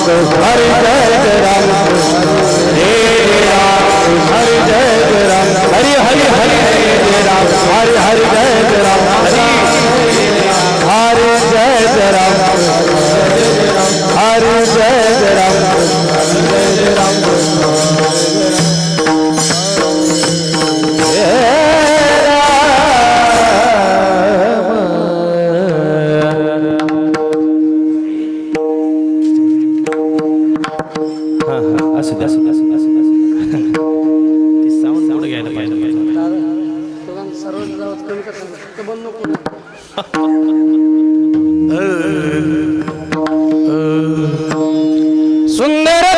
हरि जय राम हे राम हरि जय राम हरि हरि हरि जय राम हरि हरि जय राम हरि हरि जय राम हरि जय राम सुंदर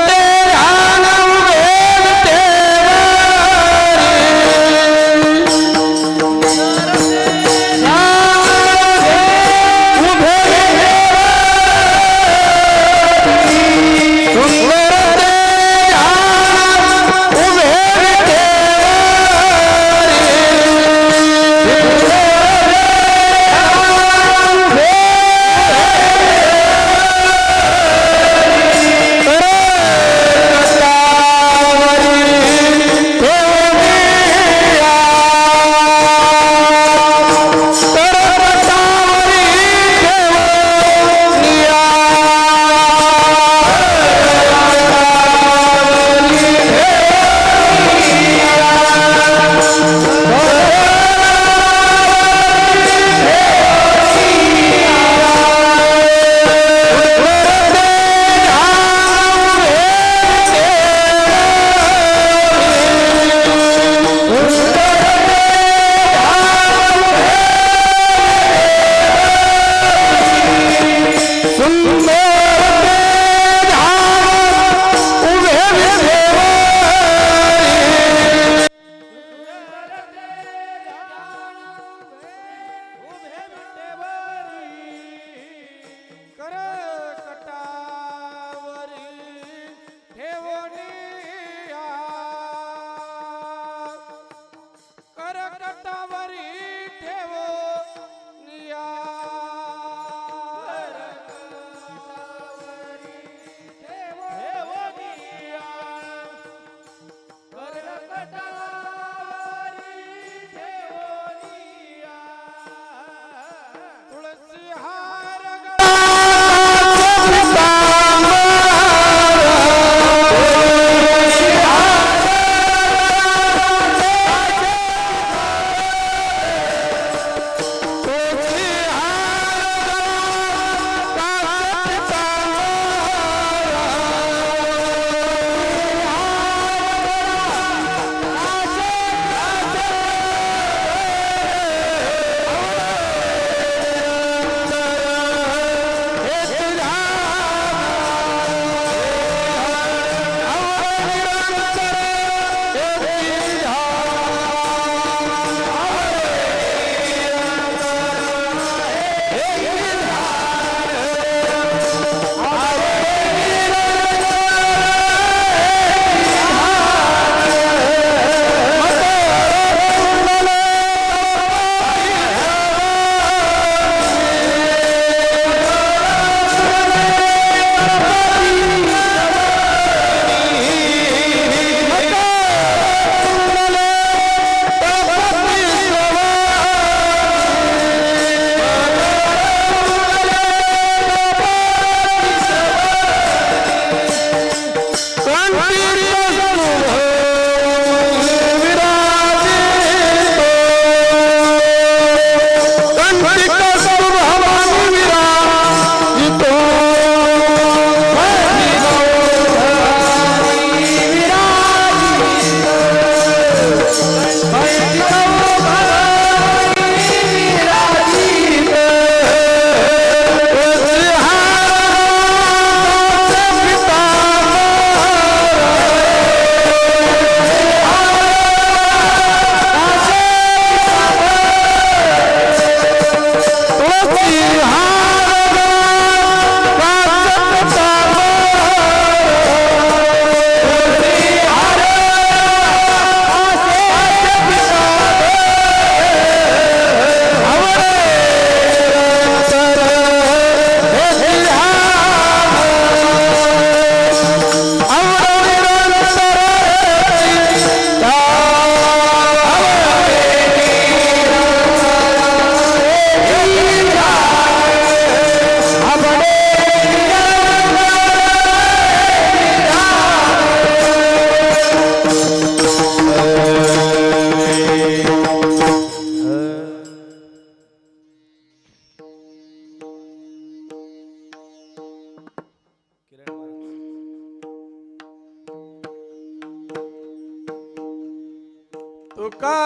तुका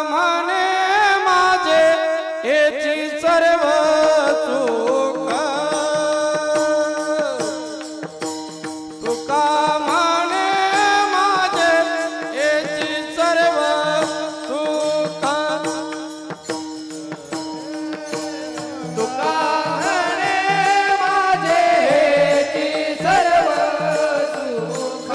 म्हणे माझे याची सर्व चूक तुका म्हणे माझे याची सर्व चूक तुका म्हणे माझे याची सर्व चूक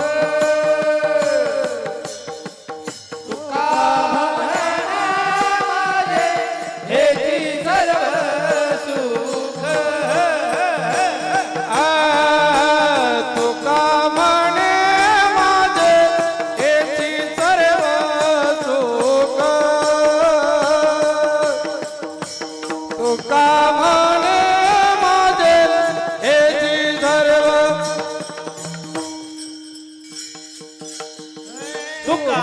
तुका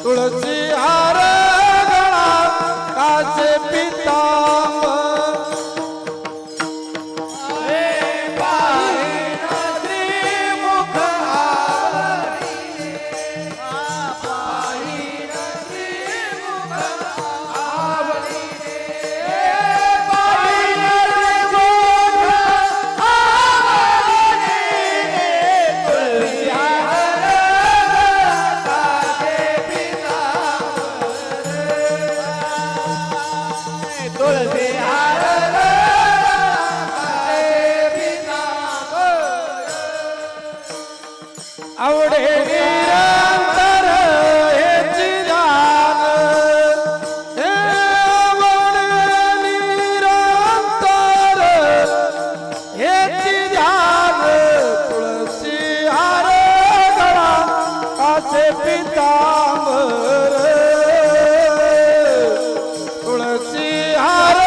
तुळसी हार गळा काचे पितांबर श्रीमुख आवडे निरंतर हेची जाण हे आवडे निरंतर हेची जाण तुळसी हार गळा काचे पितांबर तुळसी हार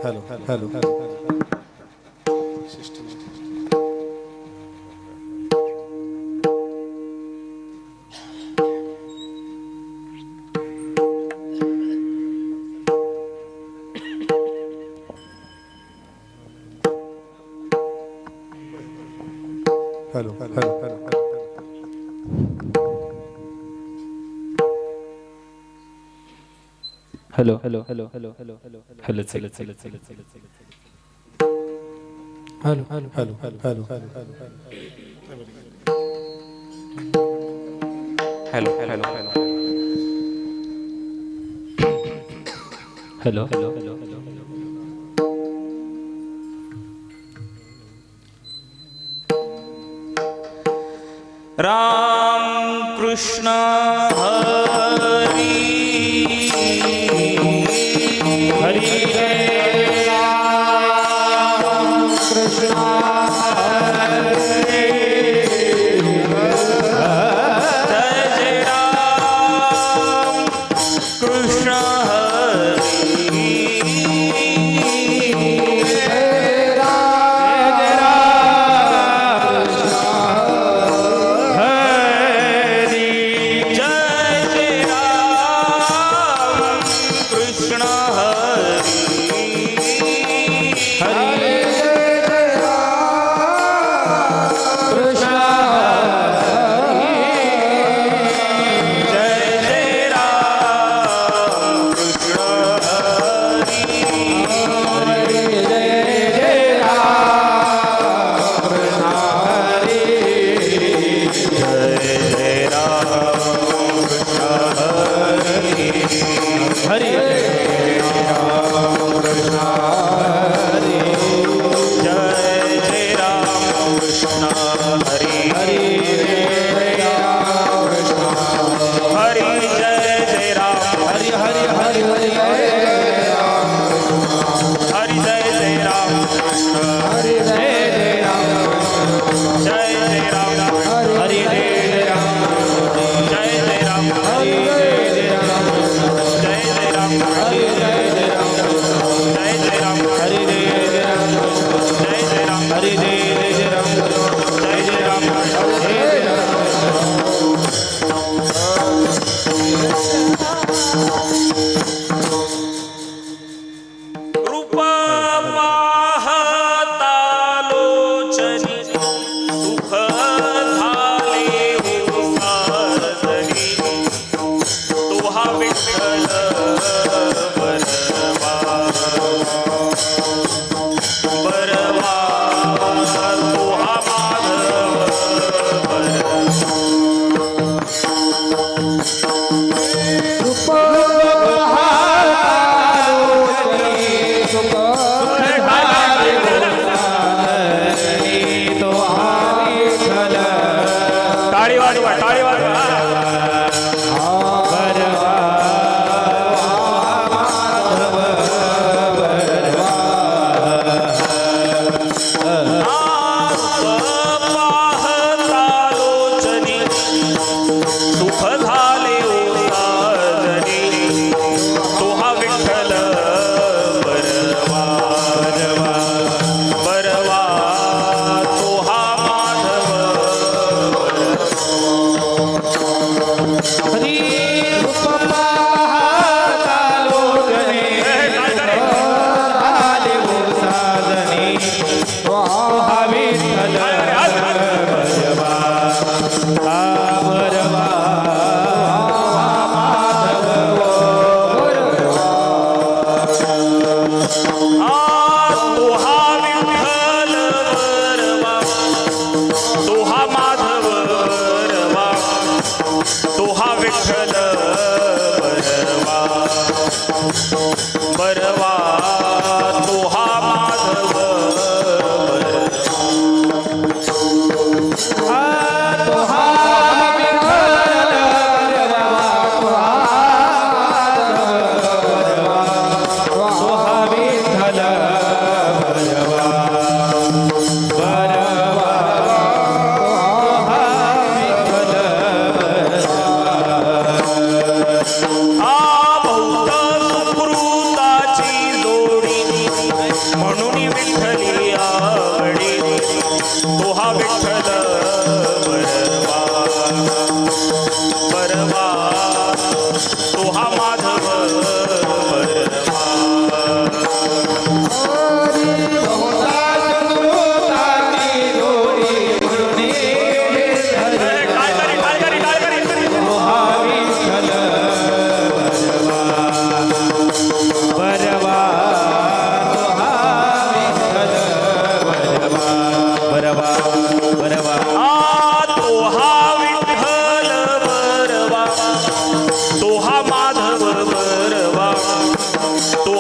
hello hello hello hello hello hello hello hello hello hello hello hello चल चल चल चल hello hello hello hello hello hello hello hello hello hello hello hello Ram Krishna Hari Hari जय राम कृष्ण हरी जय जय राम कृष्ण हरी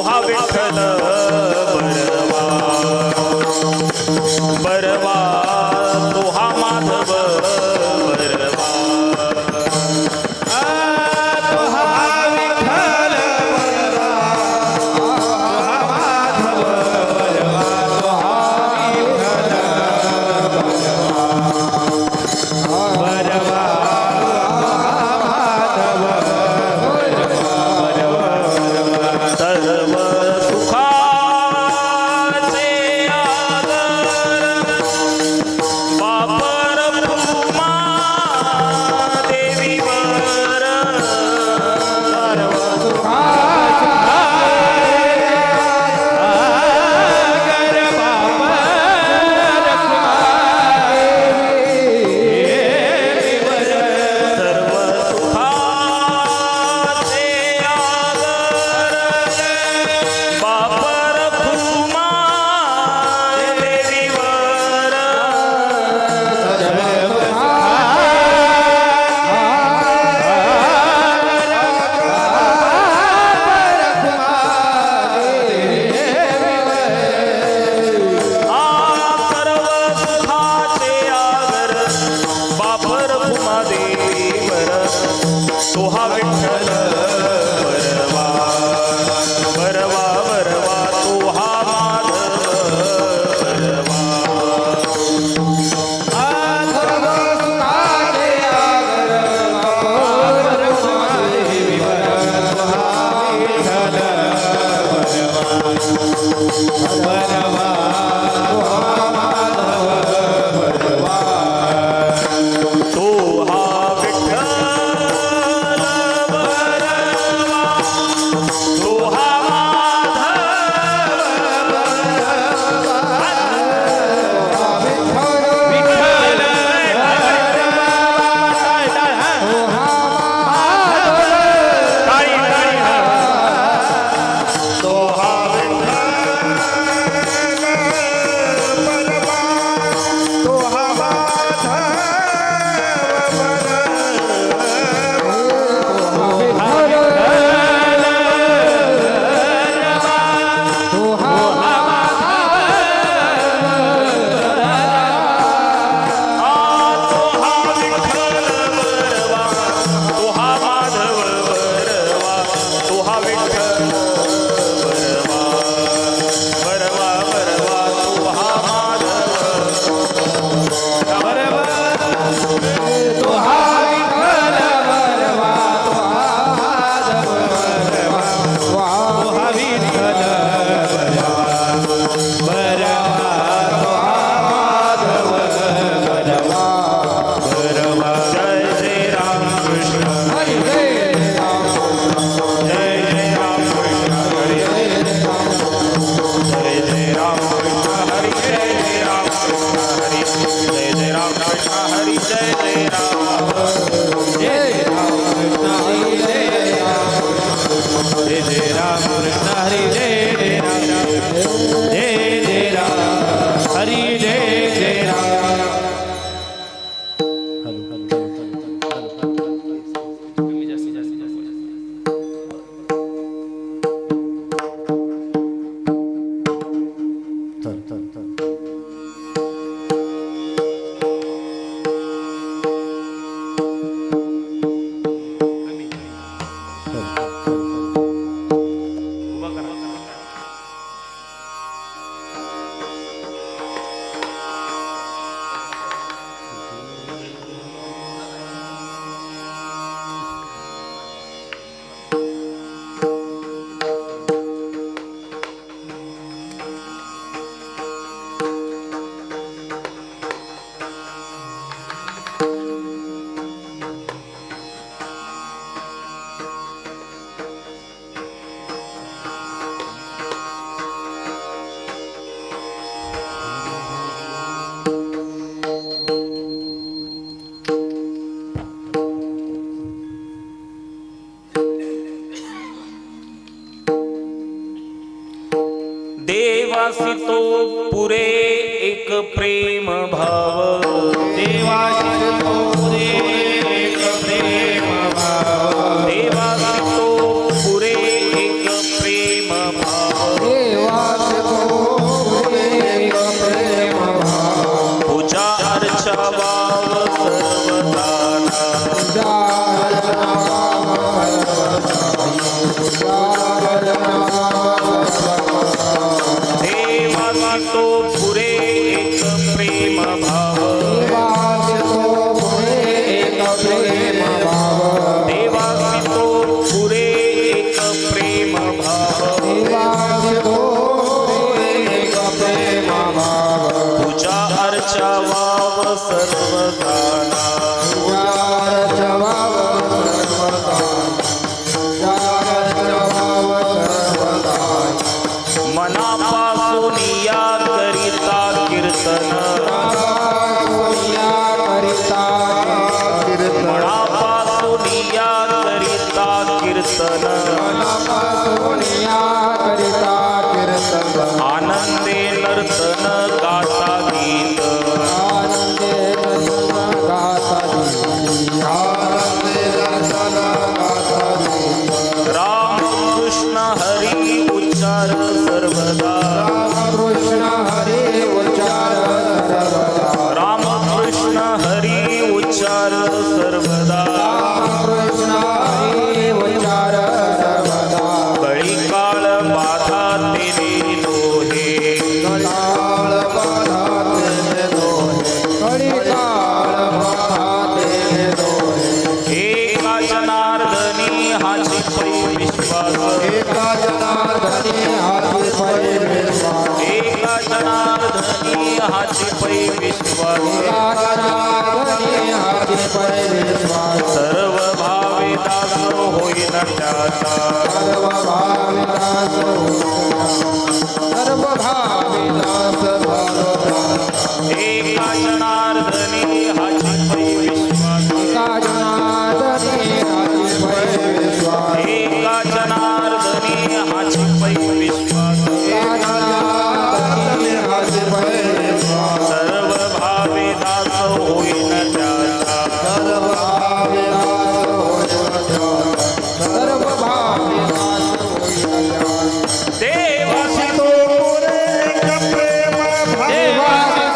हा विठ्ठल बरवा बरवा तो हा माधव बरवा तो हा विठ्ठल बरवा तो हा माधव बरवा तो हा विठ्ठल बरवा माधव सर्व सुखाचे आगर वापर भूमा देवीवर सर्व सुखाचे आगर बाबा देवीवर सर्व सुखाचे आगर वापर भूमा देवीवर सर्व सुखाचे आगर वापर भूमा देवीवर तो हा विठ्ठल बरवा बरवा बरवा तो हा माधव बरवा तो हा विठ्ठल बरवा तो हा तो हा जय जय राम कृष्ण जय जय राम कृष्ण हरे जय जय राम कृष्ण हरि जय जय राम कृष्ण हरि जय जय राम कृष्ण हरि जय जय राम जय राम कृष्ण हरि जय जय राम कृष्ण हरि जय जय राम हरि जय जय राम हॅलो हॅलो चल चल चल देवासी तो पुरे एक प्रेम भाव देवासी तो पुरे एक प्रेम भाव देवासी तो पुरे एक प्रेम भाव सर्वकाला मनापासून या करिता कीर्तन मनापासून या करिता कीर्तन आनंदे नर्तन गाता गीत राम कृष्ण हरी उच्चार सर्वदा राम कृष्ण हरी उच्चार सर्वदा कळी काळ बाधा तेने दोहे एका जनार्दनी हाची पै विश्वास एका जनार्दनी हाची पै विश्वास सर्व भावे दास होईन त्याचा एका जनार्दनी हाची पै विश्वास एका जनार्दनी हाची पै विश्वास सर्व भावे दास होईन त्याचा देवासी तो पुरेक प्रेम भाव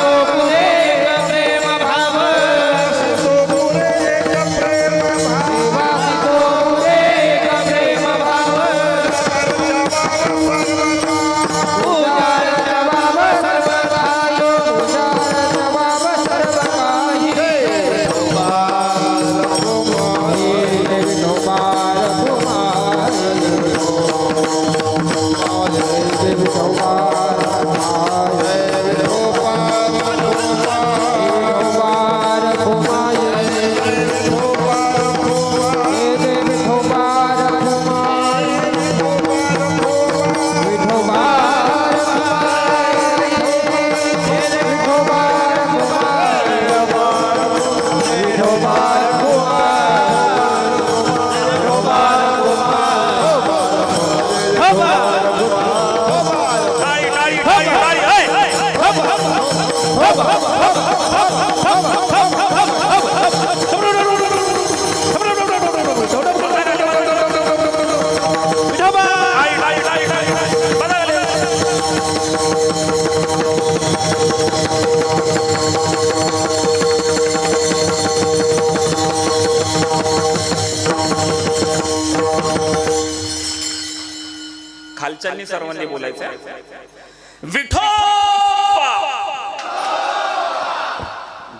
खालच्यांनी सर्वांनी बोलायचं विठोबा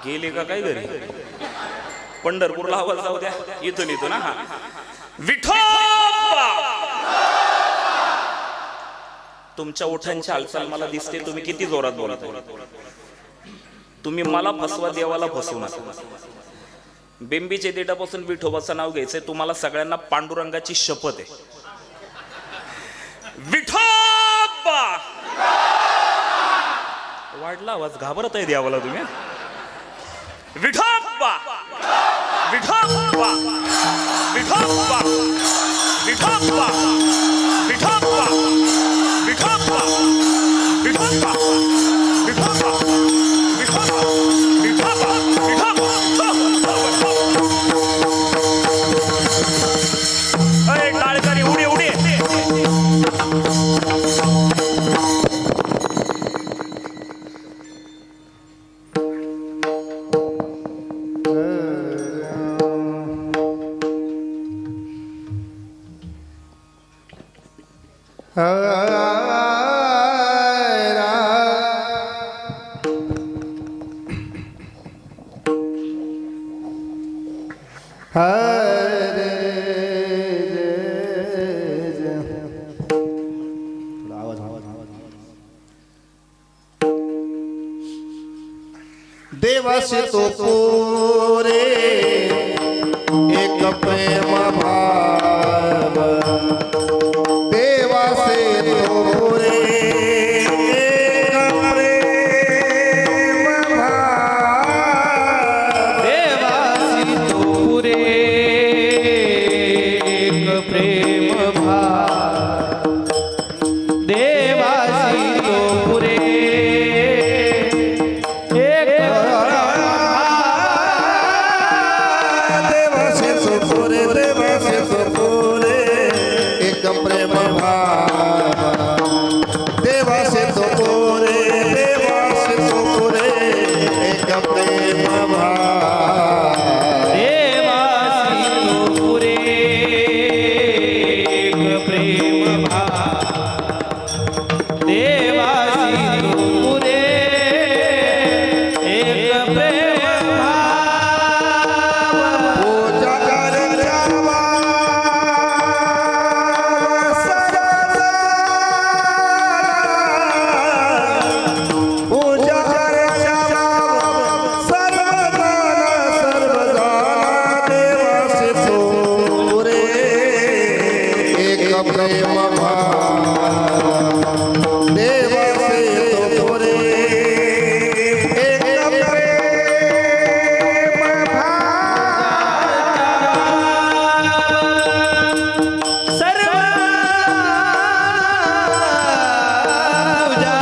गेले का काय घरी पंढरपूरला आवाज जाऊ द्या इथून हा विठोबा तुमच्या ओठांची हालचाल मला दिसते तुम्ही किती जोरात बोलत तुम्ही मला फसवा देवाला फसवू नका बेंबीच्या देठापासून विठोबाचं नाव घ्यायचंय तुम्हाला सगळ्यांना पांडुरंगाची शपथ आहे विठोबा वाढला आवाज घाबरत आहे देवाला तुम्ही विठोबा विठोबा विठोबा विठोबा विठोबा विठोबा विठोबा विठोबा विठोबा विठोबा अरे टाळकरी उडी उडी देवाशी तो पुरे एक प्रेम भाव देवासे तो पुरे एक प्रेम भाव देवासी तो पुरे एक प्रेम भाव देवासी तो पुरे एक देवासे तो पुरे देवासे तो पुरे एक प्रेम भाव देवासे तो पुरे देवासे तो पुरे एक प्रेम भाव देवासी तो पुरे एक प्रेम भाव देवासी तो पुरे एक प्रेम भाव पूजा कर जावा पूजा कर जावा सर्वदाना देवासे तो पुरे एक प्रेम भाव देवासे तो पुरे एक प्रेम भाव सर्व पूजा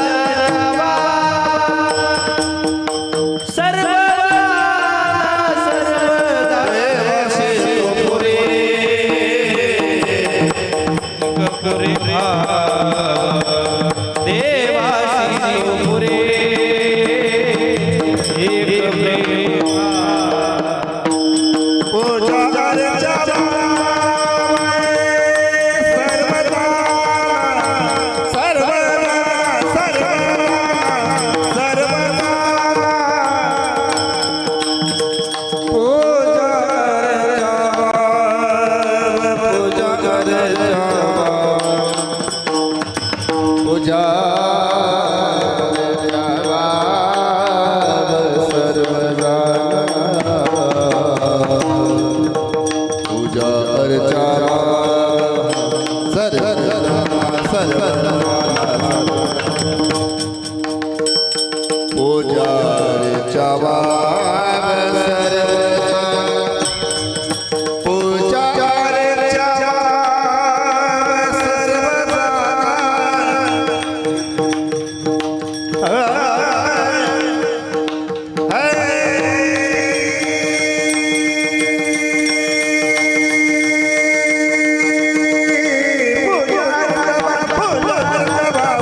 सर्वदा देवासे तो पुरे पुरे देवासी तो पुरे एक प्रेम पूजा कर जावा सर्वदा सर्वदा सर्वदा पूजा कर जावा पूजा कर जावा सर्वदा पूजा अर्चना सर्वदा सर्वदा पूजा अर्चना सर्वदा पूजा अर्चना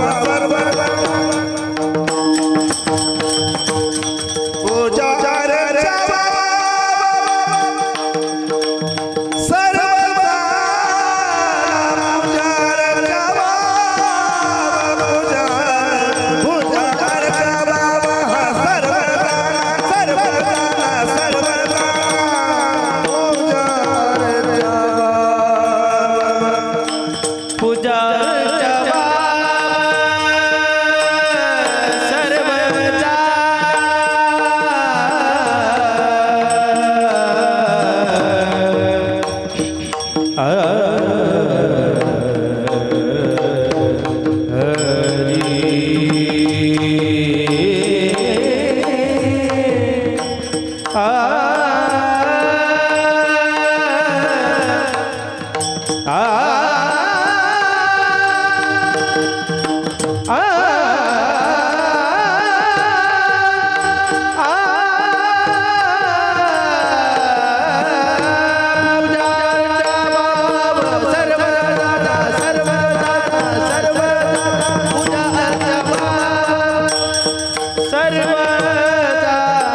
सर्वदा पूजा कर जावा सर्वदा पूजा कर जावा पूजा कर जावा सर्वदा सर्वदा सर्वदा पूजा कर जावा पूजा सर्वदा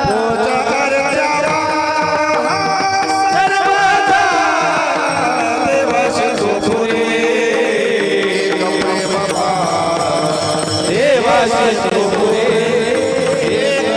पूजा कर जावा देवासे तो पुरे एक प्रेम भाव देवासी तो पुरे एक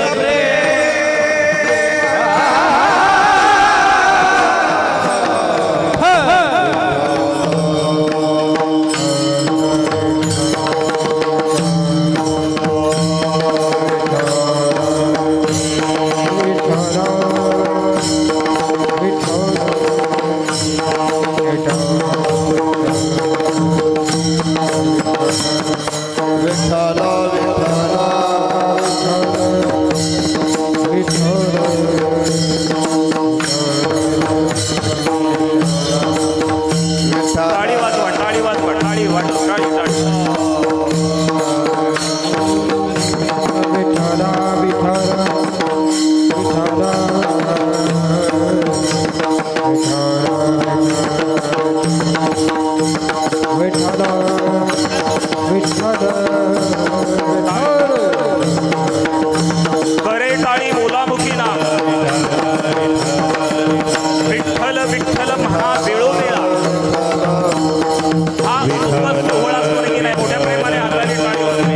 टाळी वाजवा टाळी वाजवा टाळी वाजवा टाळी टाळी करे टाळी बोलामुखी ना विठ्ठल विठ्ठल म्हणा वेळोवेळा हा खूपच सोहळा सुरू केलाय मोठ्या प्रेमाने हाताने टाळी वाजवली.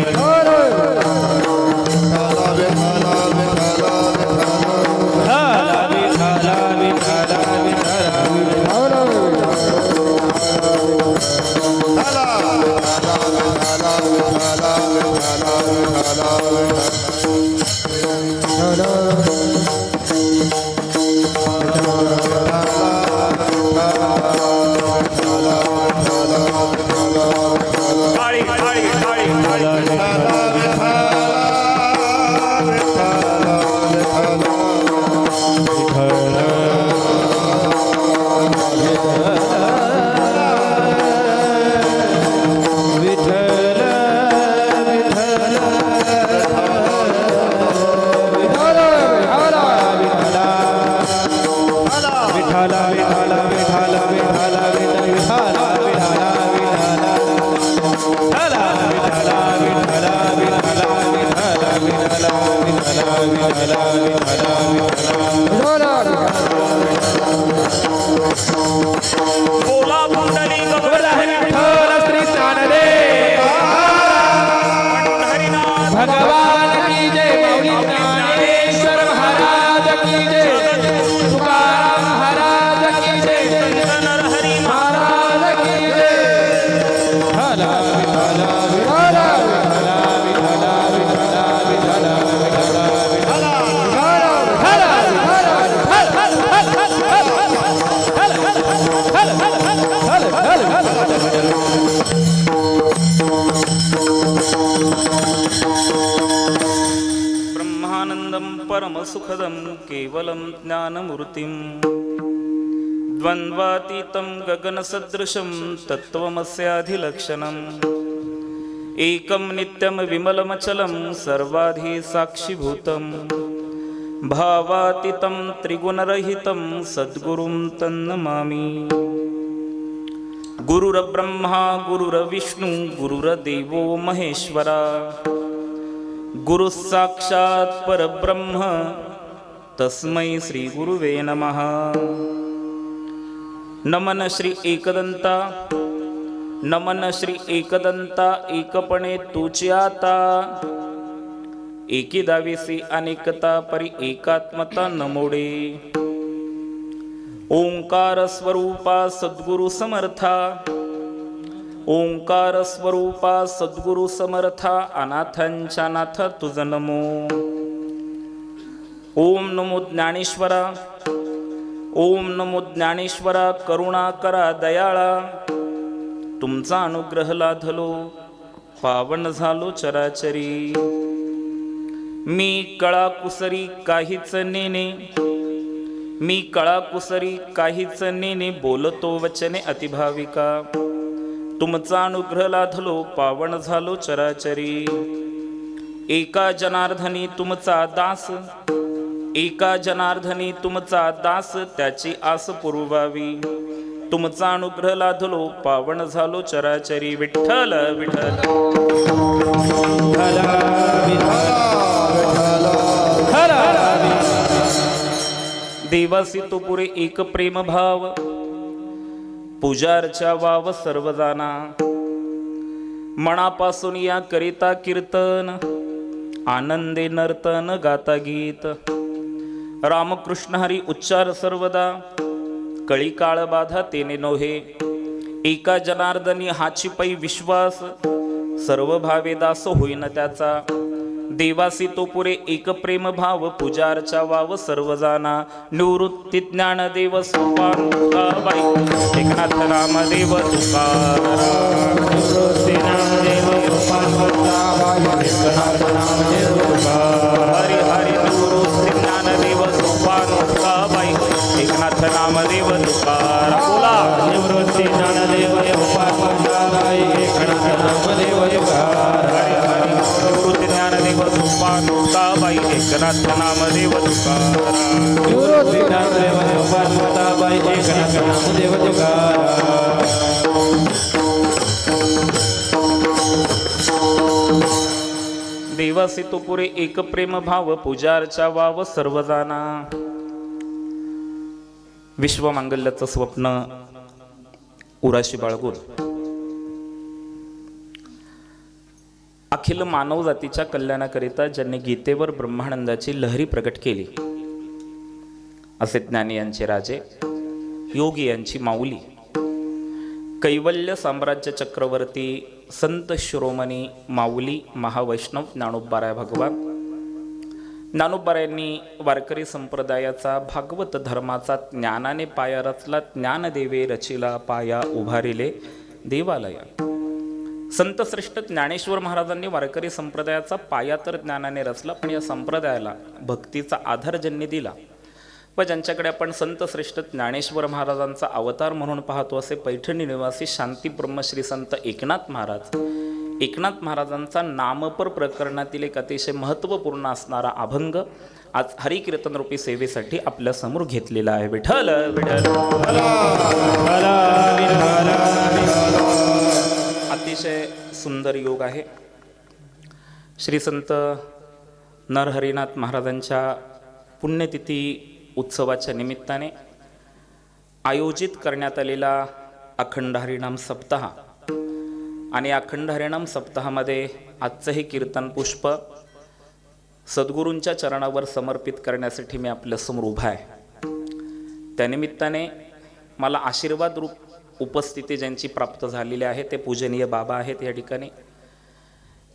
टाळी टाळी टाळी टाळी बोला पुंडलिक विठ्ठल श्री ज्ञानदेव हरिनाथ भगवान की जय मौली ज्ञानेश्वर महाराज की जय तुकाराम महाराज की जय नरहरी महाराज की जय हला विठला विठला विठला विठला विठला विठला विठला ब्रह्मानन्दं परमसुखदं केवलं ज्ञानमूर्तिं द्वन्द्वातीतं गगनसदृशं तत्त्वमस्याधिलक्षणम् एकं नित्यं विमलमचलं सर्वाधि साक्षिभूतं भावातीतं त्रिगुणरहितं सद्गुरुं तन्नमामि. गुरुर्ब्रह्मा गुरुर्विष्णु गुरुर्देवो महेश्वरा गुरु साक्षात् परब्रह्म तस्मै श्री गुरुवे नमः. नमन श्री एकदंता नमन श्री एकदंता एकपणे तुझी आता एकी दाविसी अनेकता परी एकात्मता नमोडे. ओंकार स्वरूपा सद्गुरु समर्था ओंकार स्वरूपा सद्गुरु समर्था अनाथांच्या नाथ तुझ नमो. ओम नमो ज्ञानेश्वरा ओम नमो ज्ञानेश्वरा करुणा करा दयाळा तुमचा अनुग्रह लाधलो पावन झालो चराचरी. मी कळा कुसरी काहीच नेने मी कळा कुसरी काहीच नेने बोलतो वचने अतिभाविका तुमचा अनुग्रह लाधलो पावन झालो चराचरी. एका जनार्दनी तुमचा दास एका जनार्दनी तुमचा दास त्याची आस पुरवावी तुमचा अनुग्रह लाधलो पावन झालो चराचरी. विठ्ठल विठ्ठल देवासी तो पुरे एक प्रेम भाव पूजार्चा वाव सर्वजाना मनापासून या करिता कीर्तन आनंदे नर्तन गाता गीत. रामकृष्ण हरी उच्चार सर्वदा कळी काळ बाधा तेने नोहे. एका जनार्दनी हाची पै विश्वास सर्व भावे दास होईन त्याचा. देवासी तो पुरे एक प्रेम भाव पूजार्चा वाव सर्वजाना. निवृत्ती ज्ञानदेव सोपान तुकाबाई एकनाथ रामदेव तुकाराम. निवृत्ती ज्ञानदेव सोपान एकनाथ नामदेव तुकाराम निवृत्त नामदेव मुक्ताबाई एकनाथ नामदेव तुकाराम देवासी तो पुरे एक प्रेम भाव पूजा अर्चा वाव सर्वजाना. विश्वमांगल्याचं स्वप्न उराशी बाळगून अखिल मानव जातीच्या कल्याणाकरिता ज्यांनी गीतेवर ब्रह्मानंदाची लहरी प्रकट केली असे ज्ञानी यांचे राजे, योगी यांची माऊली, कैवल्य साम्राज्य चक्रवर्ती संत शिरोमणी माऊली महावैष्णव ज्ञानोबाराय भगवान. ज्ञानोबारायांनी वारकरी संप्रदायाचा भागवत धर्माचा ज्ञानाने पाया रचला. ज्ञानदेवे रचिला पाया उभारिले देवालय. संत श्रेष्ठ ज्ञानेश्वर महाराजांनी वारकरी संप्रदायाचा पाया तर ज्ञानाने रचला, पण या संप्रदायाला भक्तीचा आधार ज्यांनी दिला व ज्यांच्याकडे आपण संत श्रेष्ठ ज्ञानेश्वर महाराजांचा अवतार म्हणून पाहतो असे पैठणी निवासी शांती ब्रह्मश्री संत एकनाथ महाराज, एकनाथ महाराजांचा नामपर प्रकरणातील एक अतिशय महत्त्वपूर्ण असणारा अभंग आज हरिकीर्तन रूपी सेवेसाठी आपल्या समोर घेतलेला आहे. विठ्ठल विठ्ठल अतिशय सुंदर योग आहे. श्री संत नरहरिनाथ महाराजांच्या पुण्यतिथी उत्सवाच्या निमित्ताने आयोजित करण्यात आलेला अखंड हरिनाम सप्ताह आणि अखंड हरिनाम सप्ताहामध्ये आजचं हे कीर्तन पुष्प सद्गुरूंच्या चरणावर समर्पित करण्यासाठी मी आपल्यासमोर उभा आहे. त्यानिमित्ताने मला आशीर्वाद रूप उपस्थिती ज्यांची प्राप्त झालेली आहे ते पूजनीय बाबा आहेत या ठिकाणी,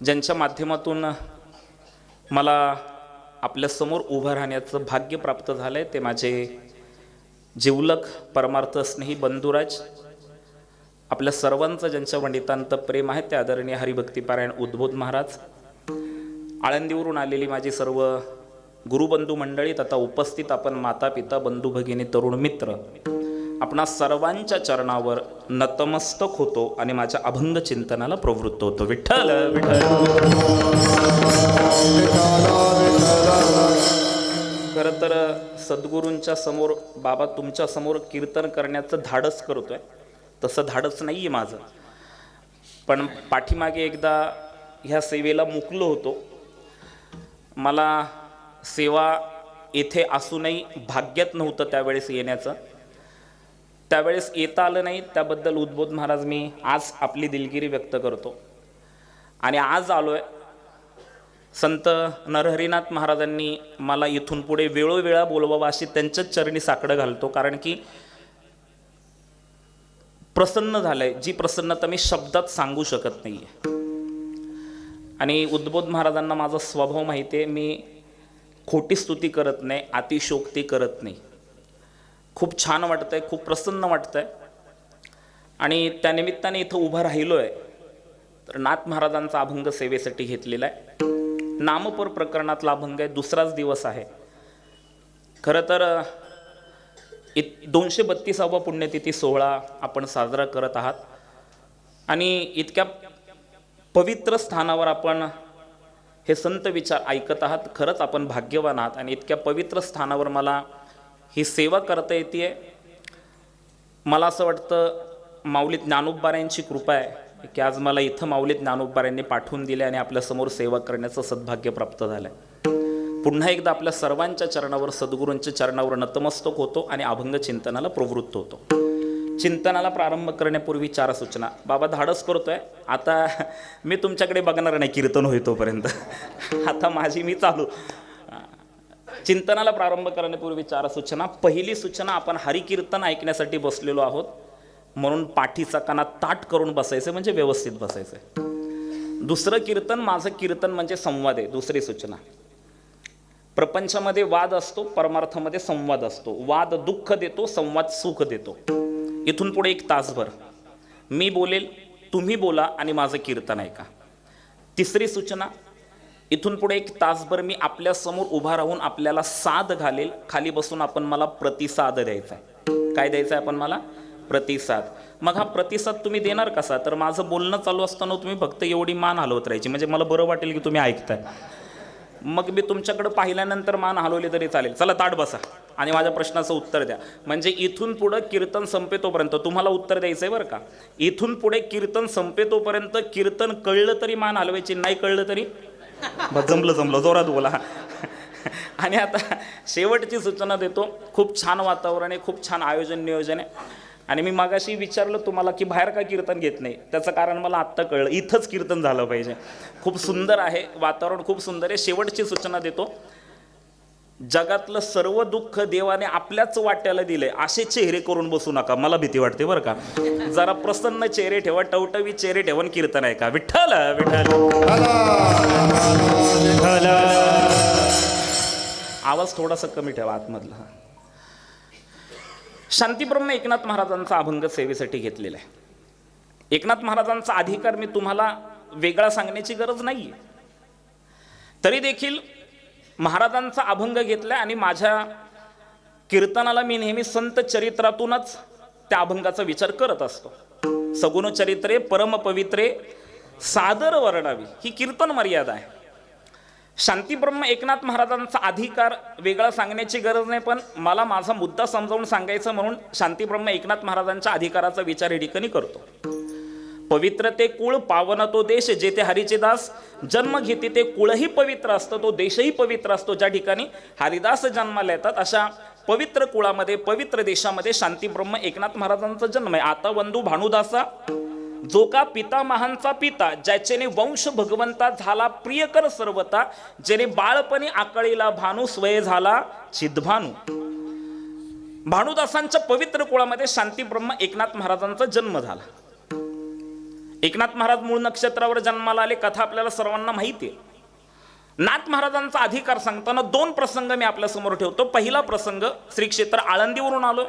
ज्यांच्या माध्यमातून मला आपल्यासमोर उभं राहण्याचं भाग्य प्राप्त झालं आहे. ते माझे जिवलक परमार्थ स्नेही बंधुराज, आपल्या सर्वांचं ज्यांच्या वंडितांत प्रेम आहे ते आदरणीय हरिभक्तीपारायण उद्बोध महाराज, आळंदीवरून आलेली माझी सर्व गुरुबंधू मंडळी तथा उपस्थित आपण माता पिता बंधू भगिनी तरुण मित्र, आपणा सर्वांच्या चरणावर नतमस्तक होतो आणि माझ्या अभंग चिंतनाला प्रवृत्त होतो. विठ्ठल विठ्ठल. खरं तर सद्गुरूंच्या समोर बाबा तुमच्या समोर कीर्तन करण्याचं धाडस करतोय, तसं धाडस नाही आहे माझं, पण पाठीमागे एकदा ह्या सेवेला मुकलो होतो. मला सेवा येथे असूनही भाग्यात नव्हतं त्यावेळेस येण्याचं. त्यावेळेस येता आलं नाही, त्याबद्दल उद्बोध महाराज मी आज आपली दिलगिरी व्यक्त करतो. आणि आज आलोय. संत नरहरिनाथ महाराजांनी मला इथून पुढे वेळोवेळा बोलवावं अशी त्यांच्याच चरणी साकडं घालतो, कारण की प्रसन्न झालंय, जी प्रसन्नता मी शब्दात सांगू शकत नाही आहे. आणि उद्बोध महाराजांना माझा स्वभाव माहिती आहे, मी खोटी स्तुती करत नाही, अतिशोक्ती करत नाही. खूप छान वाटतंय, खूप प्रसन्न वाटतंय. आणि त्यानिमित्ताने इथं उभं राहिलो आहे तर नाथ महाराजांचा अभंग सेवेसाठी घेतलेला आहे. नामपर प्रकरणातला अभंग आहे, दुसराच दिवस आहे. खरं तर 232वा पुण्यतिथी सोहळा आपण साजरा करत आहात आणि इतक्या पवित्र स्थानावर आपण हे संत विचार ऐकत आहात. खरंच आपण भाग्यवान आहात आणि इतक्या पवित्र स्थानावर मला ही सेवा करता येते. मला असं वाटतं माऊली ज्ञानोबारायांची कृपा आहे की आज मला इथं माऊली ज्ञानोबारायांनी पाठवून दिले आणि आपल्यासमोर सेवा करण्याचं सद्भाग्य प्राप्त झालं आहे. पुन्हा एकदा आपल्या सर्वांच्या चरणावर सद्गुरूंच्या चरणावर नतमस्तक होतो आणि अभंग चिंतनाला प्रवृत्त होतो. चिंतनाला प्रारंभ करण्यापूर्वी 4 सूचना. बाबा धाडस करतोय, आता मी तुमच्याकडे बघणार नाही कीर्तन होई तोपर्यंत, आता माझी मी चालू. चिंतनाला प्रारंभ करण्यापूर्वी 4 सूचना. पहिली सूचना, आपण हरिकीर्तन ऐकण्यासाठी बसलेलो आहोत म्हणून पाठीचा काना ताट करून बसायचं, म्हणजे व्यवस्थित बसायचं. दुसरं कीर्तन, माझं कीर्तन म्हणजे संवाद आहे. दुसरी सूचना, प्रपंचामध्ये वाद असतो, परमार्थामध्ये संवाद असतो. वाद दुःख देतो, संवाद सुख देतो. इथून पुढे 1 तासभर मी बोलेल, तुम्ही बोला आणि माझं कीर्तन ऐका. तिसरी सूचना, इथून पुढे 1 तासभर मी आपल्यासमोर उभा राहून आपल्याला साद घालेल. खाली बसून आपण मला प्रतिसाद द्यायचा आहे. काय द्यायचं आहे आपण मला? प्रतिसाद. मग हा प्रतिसाद तुम्ही देणार कसा? तर माझं बोलणं चालू असताना तुम्ही फक्त एवढी मान हलवत राहायची, म्हणजे मला बरं वाटेल की तुम्ही ऐकताय. मग मी तुमच्याकडे पाहिल्यानंतर मान हलवली तरी चालेल. चला ताट बसा आणि माझ्या प्रश्नाचं उत्तर द्या. म्हणजे इथून पुढं कीर्तन संपेतोपर्यंत तुम्हाला उत्तर द्यायचं आहे बरं का. इथून पुढे कीर्तन संपेतोपर्यंत कीर्तन कळलं तरी मान हलवायची, नाही कळलं तरी जमलं जोरात बोला. आणि आता शेवटची सूचना देतो. खूप छान वातावरण आहे, खूप छान आयोजन नियोजन आहे. आणि मी मागाशी विचारलं तुम्हाला की बाहेर का कीर्तन घेत नाही, त्याचं कारण मला आत्ता कळलं. इथंच कीर्तन झालं पाहिजे. खूप सुंदर आहे वातावरण, खूप सुंदर आहे. शेवटची सूचना देतो. जगातलं सर्व दुःख देवाने आपल्याच वाट्याला दिले असे चेहरे करून बसू नका, मला भीती वाटते बरं का. जरा प्रसन्न चेहरे ठेवा, टवटवी चेहरे ठेवून कीर्तन आहे का. विठ्ठल विठ्ठल. आवाज थोडासा कमी ठेवा आतमधला. शांतीब्रह्म एकनाथ महाराजांचा अभंग सेवेसाठी घेतलेला आहे. एकनाथ महाराजांचा अधिकार मी तुम्हाला वेगळा सांगण्याची गरज नाहीये. तरी देखील महाराजांचा अभंग घेतला आणि माझ्या कीर्तनाला मी नेहमी संत चरित्रातूनच त्या अभंगाचा विचार करत असतो. सगुण चरित्रे परम पवित्रे सादर वर्णावी, ही कीर्तन मर्यादा आहे. शांतीब्रह्म एकनाथ महाराजांचा अधिकार वेगळा सांगण्याची गरज नाही, पण मला माझा मुद्दा समजावून सांगायचं म्हणून शांतीब्रह्म एकनाथ महाराजांच्या अधिकाराचा विचार या ठिकाणी करतो. पवित्र ते कुळ, पावन तो देश, जेथे हरीचे दास जन्म घेते ते कुळही पवित्र असतं, तो देशही पवित्र असतो. ज्या ठिकाणी हरिदास जन्माला येतात अशा पवित्र कुळामध्ये, पवित्र देशामध्ये शांतीब्रह्म एकनाथ महाराजांचा जन्म आहे. आता वंदू भानुदासा जो का पितामहांचा पिता, ज्याच्याने वंश भगवंता झाला प्रियकर सर्वता, जेने बाळपणी आकळीला भानू स्वय झाला चिद्भानू. भानुदासांच्या पवित्र कुळामध्ये शांतीब्रह्म एकनाथ महाराजांचा जन्म झाला. एकनाथ महाराज मूळ नक्षत्रावर जन्माला आले, कथा आपल्याला सर्वांना माहिती आहे. नाथ महाराजांचा अधिकार सांगताना दोन प्रसंग मी आपल्या समोर ठेवतो. पहिला प्रसंग श्री क्षेत्र आळंदीवरून आलोय,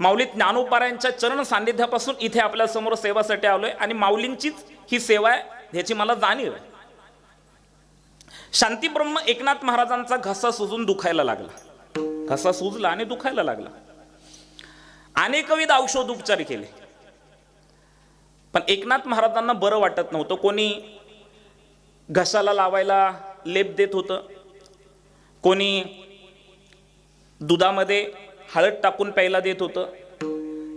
माऊली ज्ञानोबारायांच्या चरण सान्निध्यापासून इथे आपल्या समोर सेवासाठी आलोय आणि माऊलींचीच ही सेवा आहे ह्याची मला जाणीव आहे. शांतीब्रह्म एकनाथ महाराजांचा घसा सुजून दुखायला लागला, घसा सुजला आणि दुखायला लागला. अनेकविध औषधोपचार केले, पण एकनाथ महाराजांना बरं वाटत नव्हतं. कोणी घशाला लावायला लेप देत होतं, कोणी दुधामध्ये हळद टाकून प्यायला देत होतं,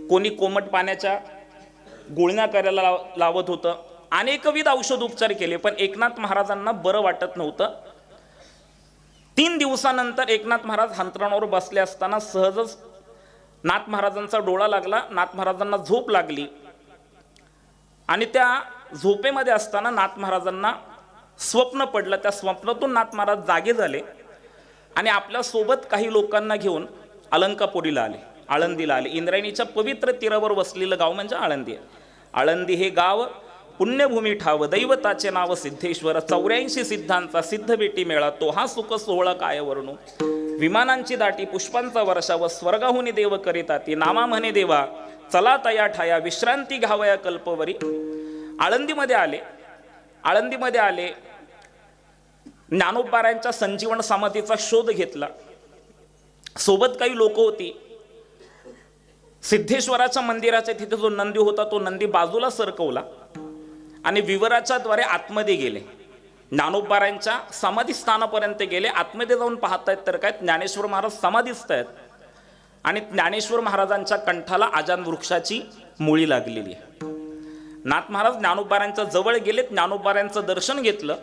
कोणी कोमट पाण्याच्या गुळण्या करायला लावत होतं. अनेकविध औषधोपचार केले, पण एकनाथ महाराजांना बरं वाटत नव्हतं. 3 दिवसानंतर एकनाथ महाराज अंथरुणावर बसले असताना सहजच नाथ महाराजांचा डोळा लागला. नाथ महाराजांना झोप लागली आणि त्या झोपेमध्ये असताना नाथ महाराजांना स्वप्न पडलं. त्या स्वप्नातून नाथ महाराज जागे झाले आणि आपल्या सोबत काही लोकांना घेऊन अलंकापुरीला आले, आळंदीला आले. इंद्रायणीच्या पवित्र तीरावर वसलेलं गाव म्हणजे आळंदी आहे. आळंदी हे गाव पुण्यभूमी ठाव, दैवताचे नाव सिद्धेश्वर, 84 सिद्धांचा सिद्ध बेटी मेळा, तो हा सुख सोहळा काय वर्णू. विमानांची दाटी, पुष्पांचा वर्षा व स्वर्गाहुनी देव करिता ती, नामा म्हणे देवा चला तया ठाया, विश्रांती घ्यावया कल्पवरी. आळंदीमध्ये आले. आळंदीमध्ये आले, ज्ञानोबारायांच्या संजीवन समाधीचा शोध घेतला. सोबत काही लोक होती. सिद्धेश्वराच्या मंदिराच्या तिथे जो नंदी होता तो नंदी बाजूला सरकवला आणि विवराच्या द्वारे आतमध्ये गेले. ज्ञानोबारायांच्या समाधी स्थानापर्यंत गेले. आतमध्ये जाऊन पाहतायत तर काय, ज्ञानेश्वर महाराज समाधीस्थ आहेत आणि ज्ञानेश्वर महाराजांच्या कंठाला आजान वृक्षाची मुळी लागलेली आहे. नाथ महाराज ज्ञानोबारायांच्या जवळ गेले, ज्ञानोबारायांचं दर्शन घेतलं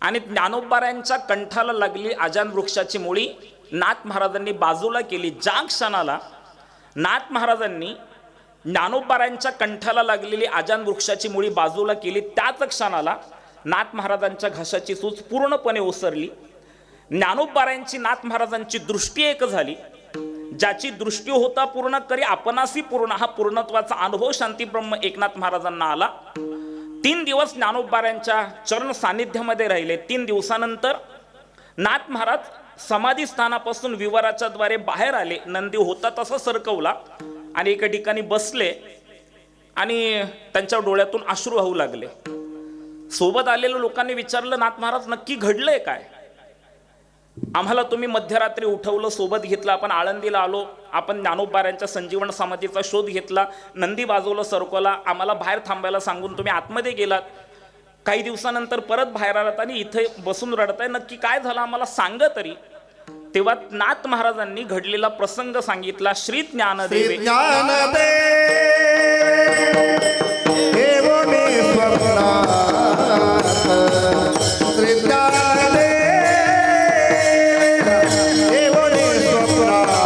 आणि ज्ञानोबारायांच्या कंठाला लागली आजान वृक्षाची मुळी नाथ महाराजांनी बाजूला केली. ज्या क्षणाला नाथ महाराजांनी ज्ञानोबारायांच्या कंठाला लागलेली आजान वृक्षाची मुळी बाजूला केली, त्याच क्षणाला नाथ महाराजांच्या घशाची सूज पूर्णपणे ओसरली. ज्ञानोबारायांची नाथ महाराजांची दृष्टी एक झाली. ज्याची दृष्टी होता पूर्ण करी आपणासी पूर्ण, हा पूर्णत्वाचा अनुभव शांतीब्रह्म एकनाथ महाराजांना आला. 3 दिवस ज्ञानोबारायांच्या चरण सानिध्यामध्ये राहिले. 3 दिवसानंतर नाथ महाराज समाधी स्थानापासून विवराच्या द्वारे बाहेर आले. नंदी होता तसा सरकवला आणि एका ठिकाणी बसले आणि त्यांच्या डोळ्यातून अश्रू वाहू लागले. सोबत आलेल्या लोकांनी विचारलं, नाथ महाराज नक्की घडलंय काय? आम्हाला तुम्ही मध्यरात्री उठवलं, सोबत घेतलं, आपण आळंदीला आलो, आपण ज्ञानोबारायांच्या संजीवन समाधीचा शोध घेतला, नंदी बाजूला सरकवला, आम्हाला बाहेर थांबायला सांगून तुम्ही आतमध्ये गेलात. काही दिवसानंतर परत बाहेर आलात आणि इथे बसून रडताय, नक्की काय झालं आम्हाला सांग तरी. तेव्हा नाथ महाराजांनी घडलेला प्रसंग सांगितला. श्री ज्ञानदेव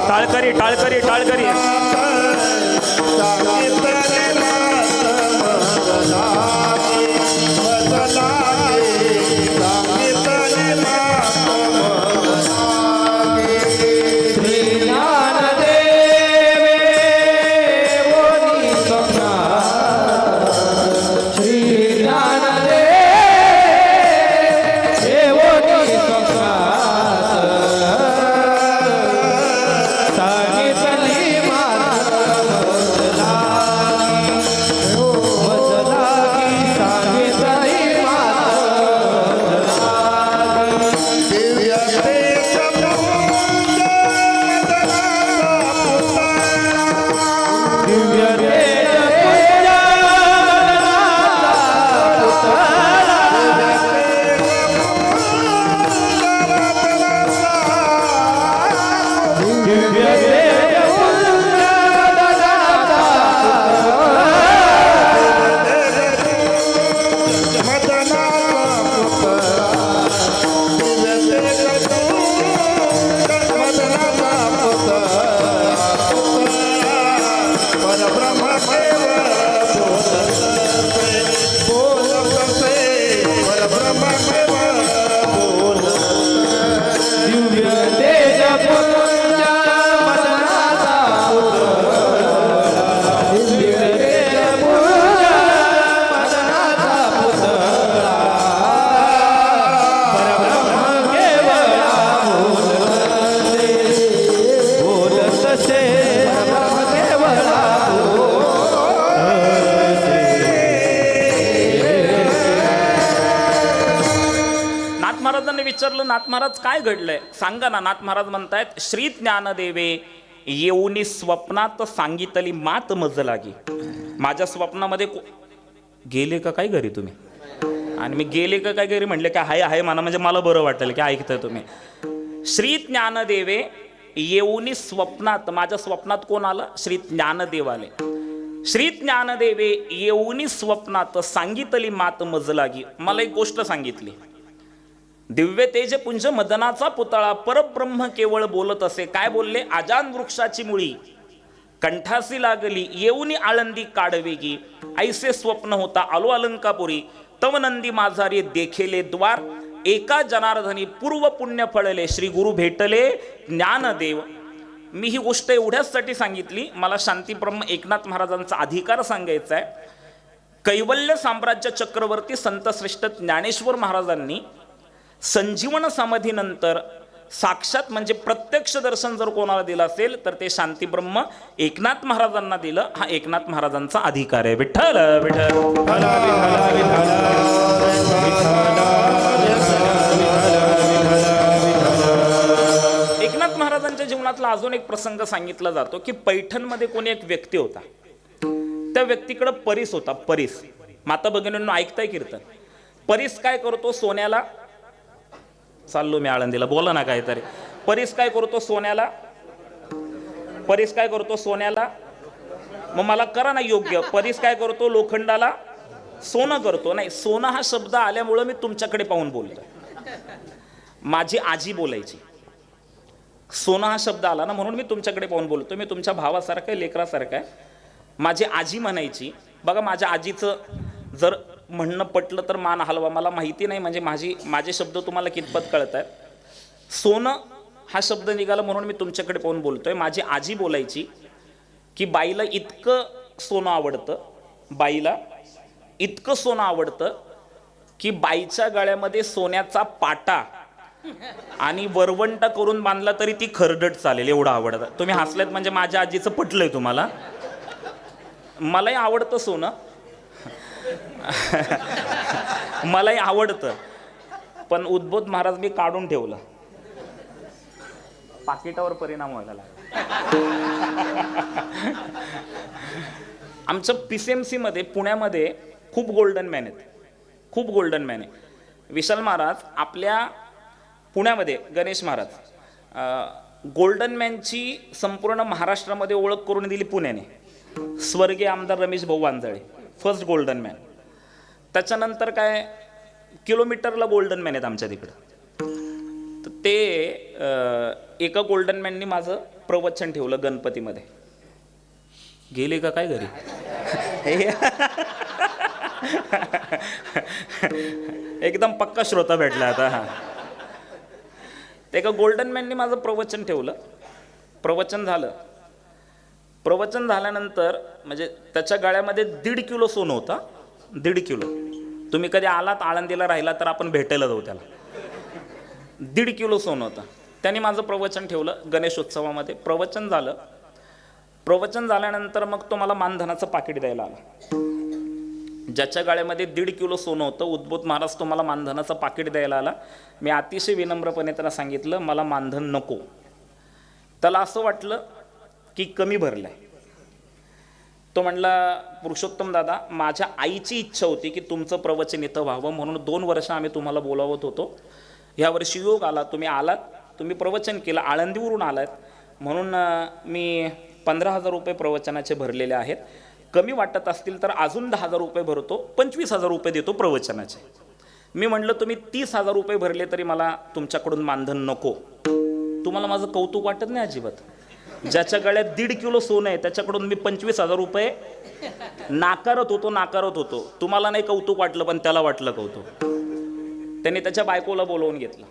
टाळकरी टाळकरी टाळकरी विचारलं, नाथ महाराज काय घडलंय सांगा ना. नाथ महाराज म्हणतायत, श्री ज्ञानदेवे येऊनी स्वप्नात सांगितली मात मज लागी. माझ्या स्वप्नामध्ये गेले का काय घरी तुम्ही, आणि मी गेले का काय घरी म्हणले, काय हाय हाय म्हणा म्हणजे मला बरं वाटेल की ऐकताय तुम्ही. श्री ज्ञानदेवे येऊनी स्वप्नात, माझ्या स्वप्नात कोण आलं, श्री ज्ञानदेव आले. श्री ज्ञानदेवे येऊनी स्वप्नात सांगितली मात मज लागी. मला एक गोष्ट सांगितली, दिव्य तेज पुंज मदनाचा पुतळा परब्रह्म केवळ बोलत असे. काय बोलले, आजान वृक्षाची मुळी कंठासी लागली येऊनी आळंदी काढवेगी. ऐसे स्वप्न होता आलो अलंकापुरी, तव नंदी माझारी देखेले द्वार. एका जनार्दनी पूर्व पुण्य फळले, श्री गुरु भेटले ज्ञानदेव. मी ही गोष्ट एवढ्याचसाठी सांगितली, मला शांतीब्रह्म एकनाथ महाराजांचा अधिकार सांगायचा आहे. कैवल्य साम्राज्य चक्रवर्ती संतश्रेष्ठ ज्ञानेश्वर महाराजांनी संजीवन समाधीनंतर साक्षात म्हणजे प्रत्यक्ष दर्शन जर कोणाला दिलं असेल तर ते शांतीब्रह्म एकनाथ महाराजांना दिलं. हा एकनाथ महाराजांचा अधिकार आहे. विठ्ठल विठ्ठल एकनाथ महाराजांच्या जीवनातला अजून एक प्रसंग सांगितला जातो की पैठणमध्ये कोणी एक व्यक्ती होता. त्या व्यक्तीकडे परीस होता. परीस, माता भगिनींनो ऐकताय कीर्तन. परीस काय करतो, सोन्याला, चाललो मी आळंदीला, बोला ना काहीतरी. परीस काय करतो, सोन्याला, परीस काय करतो, सोन्याला, मग मला करा ना योग्य. परीस काय करतो, लोखंडाला सोनं करतो. नाही, सोनं हा शब्द आल्यामुळं मी तुमच्याकडे पाहून बोलतोय. माझी आजी बोलायची, सोनं हा शब्द आला ना म्हणून मी तुमच्याकडे पाहून बोलतो. मी तुमच्या भावासारखं आहे, लेकरासारखं आहे. माझी आजी म्हणायची, बघा माझ्या आजीचं जर म्हणणं पटलं तर मान हलवा, मला माहिती नाही म्हणजे माझे शब्द तुम्हाला कितपत कळत आहेत. सोनं हा शब्द निघाला म्हणून मी तुमच्याकडे पाहून बोलतोय. माझी आजी बोलायची की बाईला इतकं सोनं आवडतं, बाईला इतकं सोनं आवडतं की बाईच्या गळ्यामध्ये सोन्याचा पाटा आणि वरवंटा करून बांधला तरी ती खरडट चालेल, एवढं आवडतं. तुम्ही हसलेत म्हणजे माझ्या आजीचं पटलंय तुम्हाला. मलाही आवडतं सोनं, मलाही आवडतं, पण उद्बोध महाराज मी काढून ठेवलं, पाकिटावर परिणाम व्हायला लागला. आमच्या PCMC मध्ये पुण्यामध्ये खूप गोल्डन मॅन आहेत, खूप गोल्डन मॅन आहे विशाल महाराज. आपल्या पुण्यामध्ये गणेश महाराज गोल्डन मॅनची संपूर्ण महाराष्ट्रामध्ये ओळख करून दिली पुण्याने. स्वर्गीय आमदार रमेश भाऊ वांजळे फर्स्ट गोल्डन मॅन. त्याच्यानंतर काय किलोमीटरला गोल्डन मॅन आहेत आमच्या तिकडं. तर ते एका गोल्डन मॅननी माझं प्रवचन ठेवलं गणपतीमध्ये. गेले का काय घरी? एकदम पक्का श्रोता भेटला आता. हा, ते एका गोल्डन मॅननी माझं प्रवचन ठेवलं. प्रवचन झालं. प्रवचन झाल्यानंतर म्हणजे त्याच्या गळ्यामध्ये 1.5 किलो सोनं होता. 1.5 किलो. तुम्ही कधी आलात आळंदीला राहिला तर आपण भेटायला जाऊ त्याला. 1.5 किलो सोनं होतं. त्यांनी माझं प्रवचन ठेवलं गणेशोत्सवामध्ये. प्रवचन झालं. प्रवचन झाल्यानंतर मग तो मला मानधनाचं पाकिट द्यायला आला. ज्याच्या गाळ्यामध्ये 1.5 किलो सोनं होतं, उद्भूत महाराज तो मला मानधनाचं पाकिट द्यायला आला. मी अतिशय विनम्रपणे त्याला सांगितलं मला मानधन नको. त्याला असं वाटलं की कमी भरलंय. तो म्हणला पुरुषोत्तम दादा, माझ्या आईची इच्छा होती की तुमचं प्रवचन इथं व्हावं म्हणून 2 वर्ष आम्ही तुम्हाला बोलावत होतो. यावर्षी योग आला, तुम्ही आलात, तुम्ही प्रवचन केलं, आळंदीवरून आलात म्हणून मी 15,000 रुपये प्रवचनाचे भरलेले आहेत. कमी वाटत असतील तर अजून 10,000 रुपये भरतो, 25,000 रुपये देतो प्रवचनाचे. मी म्हटलं तुम्ही 30,000 रुपये भरले तरी मला तुमच्याकडून मानधन नको. तुम्हाला माझं कौतुक वाटत नाही अजिबात? ज्याच्या गळ्यात 1.5 किलो सोनं आहे त्याच्याकडून मी 25,000 रुपये नाकारत होतो. तुम्हाला नाही कौतुक वाटलं पण त्याला वाटलं कौतुक. त्याने त्याच्या बायकोला बोलवून घेतलं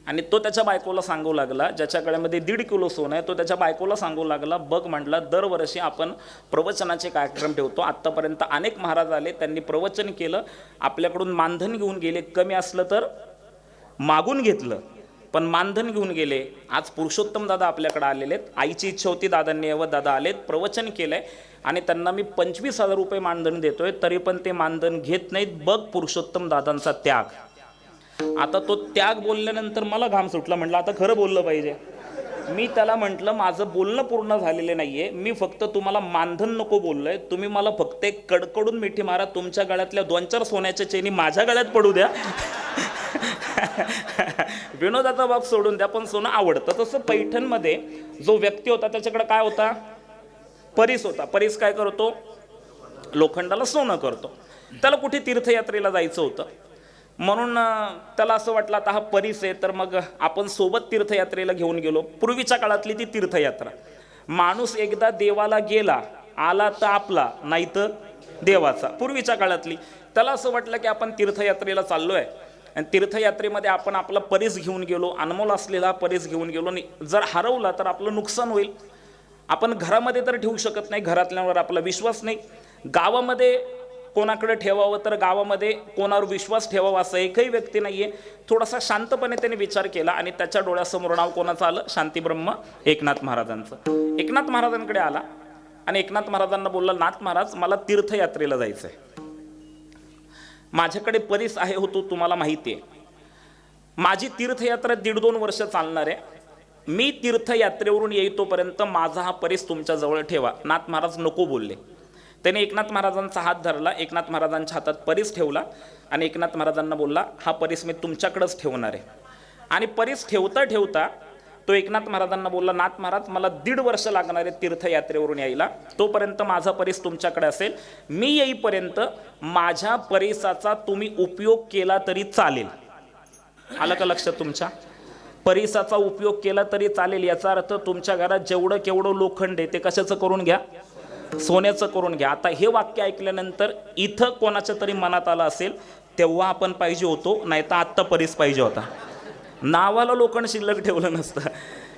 आणि तो त्याच्या बायकोला सांगू लागला, ज्याच्या गळ्यामध्ये 1.5 किलो सोनं आहे तो त्याच्या बायकोला सांगू लागला, बघ म्हटला दरवर्षी आपण प्रवचनाचे कार्यक्रम ठेवतो. आत्तापर्यंत अनेक महाराज आले, त्यांनी प्रवचन केलं, आपल्याकडून मानधन घेऊन गेले, कमी असलं तर मागून घेतलं पण मानधन घेऊन गेले. आज पुरुषोत्तम दादा आपल्याकडे आलेले आहेत. आईची इच्छा होती दादांनी यावं, दादा आलेत, प्रवचन केलंय आणि त्यांना मी 25,000 रुपये मानधन देतोय तरी पण ते मानधन घेत नाहीत. बघ पुरुषोत्तम दादांचा त्याग. आता तो त्याग बोलल्यानंतर मला घाम सुटला. म्हटलं आता खरं बोललं पाहिजे. मी त्याला म्हटलं माझं बोलणं पूर्ण झालेलं नाहीये, मी फक्त तुम्हाला मानधन नको बोललोय. तुम्ही मला फक्त एक कडकडून मिठी मारा, तुमच्या गळ्यातल्या 2-4 सोन्याच्या चेनी माझ्या गळ्यात पडू द्या. विनोदाचा बाब सोडून द्या पण सोनं आवडतं. तसं पैठणमध्ये जो व्यक्ती होता त्याच्याकडे काय होता? परीस होता. परीस काय करतो? लोखंडाला सोनं करतो. त्याला कुठे तीर्थयात्रेला जायचं होतं म्हणून त्याला असं वाटलं आता हा परीस आहे तर मग आपण सोबत तीर्थयात्रेला घेऊन गेलो. पूर्वीच्या काळातली ती तीर्थयात्रा. माणूस एकदा देवाला गेला, आला तर आपला, नाही तर देवाचा. पूर्वीच्या काळातली. त्याला असं वाटलं की आपण तीर्थयात्रेला चाललोय आणि तीर्थयात्रेमध्ये आपण आपला परीस घेऊन गेलो, अनमोल असलेला परीस घेऊन गेलो आणि जर हरवला तर आपलं नुकसान होईल. आपण घरामध्ये तर ठेवू शकत नाही, घरातल्यांवर आपला विश्वास नाही. गावामध्ये कोणाकडे ठेवावं तर गावामध्ये कोणावर विश्वास ठेवावा असं एकही व्यक्ती नाहीये. थोडासा शांतपणे त्याने विचार केला आणि त्याच्या डोळ्यासमोर नाव कोणाचं आलं? शांतीब्रह्म एकनाथ महाराजांचं. एकनाथ महाराजांकडे आला आणि एकनाथ महाराजांना बोलला, नाथ महाराज मला तीर्थयात्रेला जायचं आहे, माझ्याकडे परीस आहे होतो तुम्हाला माहिती आहे. माझी तीर्थयात्रा 1.5-2 वर्ष चालणार आहे. मी तीर्थयात्रेवरून येईतोपर्यंत माझा हा परीस तुमच्या जवळ ठेवा. नाथ महाराज नको बोलले. त्याने एकनाथ महाराजांचा हात धरला, एकनाथ महाराजांच्या हातात परीस ठेवला आणि एकनाथ महाराजांना बोलला, हा परीस मी तुमच्याकडेच ठेवणार आहे. आणि परीस ठेवता ठेवता तो एकनाथ महाराजांना बोलला, नाथ महाराज मला 1.5 वर्ष लागणार आहे तीर्थयात्रेवरून यायला, तोपर्यंत माझा परीस तुमच्याकडे असेल. मी येईपर्यंत माझ्या परीसाचा तुम्ही उपयोग केला तरी चालेल. आलं का लक्षात तुमच्या? परीसाचा उपयोग केला तरी चालेल. याचा अर्थ तुमच्या घरात जेवढं केवढं लोखंड आहे ते कशाचं करून घ्या? सोन्याचं करून घ्या. आता हे वाक्य ऐकल्यानंतर इथं कोणाच्या तरी मनात आलं असेल तेव्हा आपण पाहिजे होतो, नाही तर आत्ता परीस पाहिजे होता. नावाला लोखंड शिल्लक ठेवलं नसतं.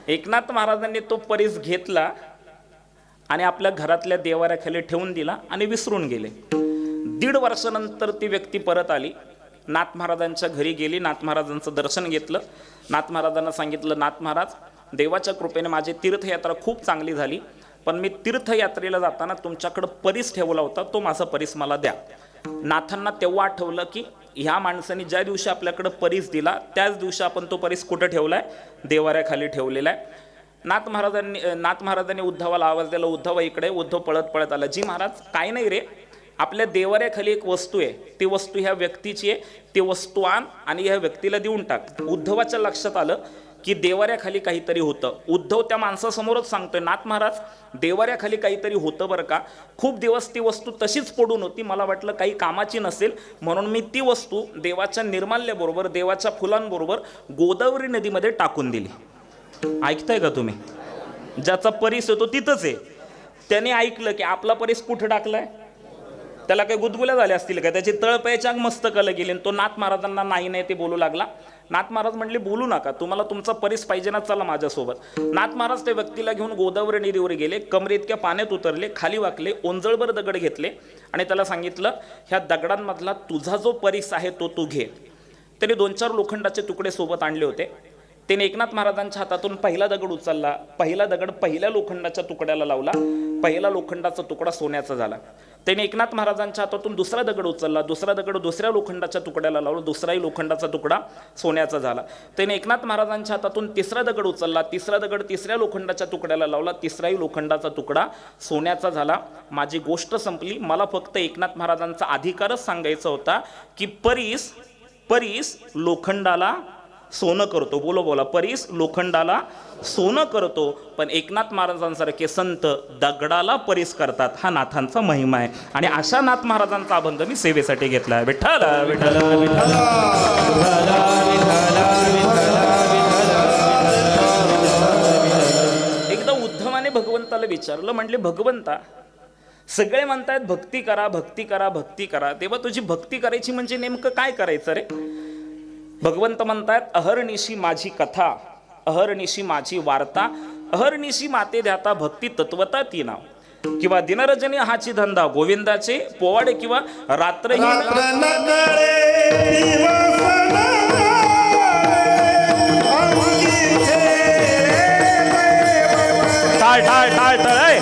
एकनाथ महाराजांनी तो परीस घेतला आणि आपल्या घरातल्या देवाऱ्याखाली ठेवून दिला आणि विसरून गेले. 1.5 वर्षानंतर ती व्यक्ती परत आली, नाथ महाराजांच्या घरी गेली, नाथ महाराजांचं दर्शन घेतलं. नाथ महाराजांना सांगितलं, नाथ महाराज देवाच्या कृपेने माझी तीर्थयात्रा खूप चांगली झाली, पण मी तीर्थयात्रेला जाताना तुमच्याकडं परीस ठेवला होता, तो माझा परीस मला द्या. नाथांना तेव्हा आठवलं की ह्या माणसाने ज्या दिवशी आपल्याकडं परीस दिला त्याच दिवशी आपण तो परीस कुठं ठेवलाय? देवाऱ्याखाली ठेवलेला आहे. नाथ महाराजांनी उद्धवाला आवाज दिला, उद्धव इकडे. उद्धव पळत पळत आला, जी महाराज काय नाही रे, आपल्या देवाऱ्याखाली एक वस्तू आहे, ती वस्तू ह्या व्यक्तीची आहे, ती वस्तू आण आणि ह्या व्यक्तीला देऊन टाक. उद्धवाच्या लक्षात आलं की देवाऱ्याखाली काहीतरी होतं. उद्धव त्या माणसासमोरच सांगतोय, नाथ महाराज देवाऱ्याखाली काहीतरी होतं बरं का, खूप दिवस ती वस्तू तशीच पडून होती, मला वाटलं काही कामाची नसेल म्हणून मी ती वस्तू देवाच्या निर्माल्याबरोबर, देवाच्या फुलांबरोबर गोदावरी नदीमध्ये टाकून दिली. ऐकताय का तुम्ही? ज्याचा परीस होतो तिथंच आहे. त्याने ऐकलं की आपला परीस कुठं टाकलाय, त्याला काही गुदगुल्या झाल्या असतील का, त्याची तळपायाच्या मस्तकाला गेली. तो नाथ महाराजांना नाही नाही ते बोलू लागला. नाथ महाराज म्हणले बोलू नका, तुम्हाला तुमचा परीस पाहिजे ना, चला माझ्यासोबत. नाथ महाराज त्या व्यक्तीला घेऊन गोदावरी नदीवर गेले, कमरे इतक्या पाण्यात उतरले, खाली वाकले, ओंजळभर दगड घेतले आणि त्याला सांगितलं ह्या दगडांमधला तुझा जो परीस आहे तो तू घे. त्याने 2-4 लोखंडाचे तुकडे सोबत आणले होते. त्याने एकनाथ महाराजांच्या हातातून पहिला दगड उचलला, पहिला दगड पहिल्या लोखंडाच्या तुकड्याला लावला, पहिला लोखंडाचा तुकडा सोन्याचा झाला. त्याने एकनाथ महाराजांच्या हातातून दुसरा दगड उचलला, दुसरा दगड दुसऱ्या लोखंडाच्या तुकड्याला लावला, दुसराही लोखंडाचा तुकडा सोन्याचा झाला. त्याने एकनाथ महाराजांच्या हातातून तिसरा दगड उचलला, तिसरा दगड तिसऱ्या लोखंडाच्या तुकड्याला लावला, तिसराही लोखंडाचा तुकडा सोन्याचा झाला. माझी गोष्ट संपली. मला फक्त एकनाथ महाराजांचा अधिकारच सांगायचा होता की परीस लोखंडाला सोनं करतो. बोला परीस लोखंडाला सोनं करतो, पण एकनाथ महाराजांसारखे संत दगडाला परीस करतात. हा नाथांचा महिमा आहे. आणि अशा नाथ महाराजांचा अभंग मी सेवेसाठी घेतला. विठ्ठल विठ्ठल विठ्ठल. एकदा उद्धवाने भगवंताला विचारलं, म्हटले भगवंता सगळे म्हणतायत भक्ती करा भक्ती करा भक्ती करा, तेव्हा तुझी भक्ती करायची म्हणजे नेमकं काय करायचं रे? भगवंत म्हणतायत अहर्निशी माझी कथा, अहर्निशी माझी वार्ता, अहर्निशी माते ध्याता भक्ती तत्वता ती नाव. किंवा दिनरजनी हाची धंदा गोविंदाचे पोवाडे, किंवा रात्रही टाळ टाळ टाळ टाळ.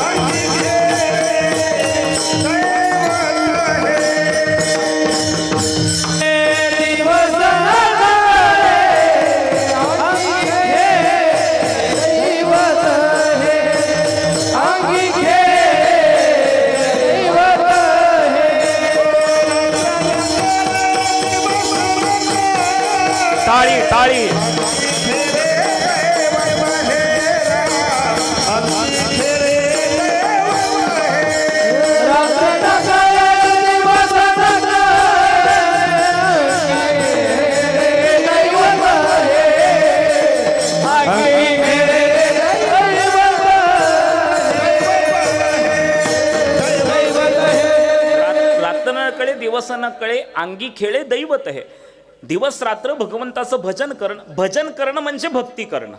टाळी टाळी. रात्र न कळे दिवस न कळे अंगी खेळे दैवत आहे. दिवस रात्र भगवंताचं भजन करणं. भजन करणं म्हणजे भक्ती करणं.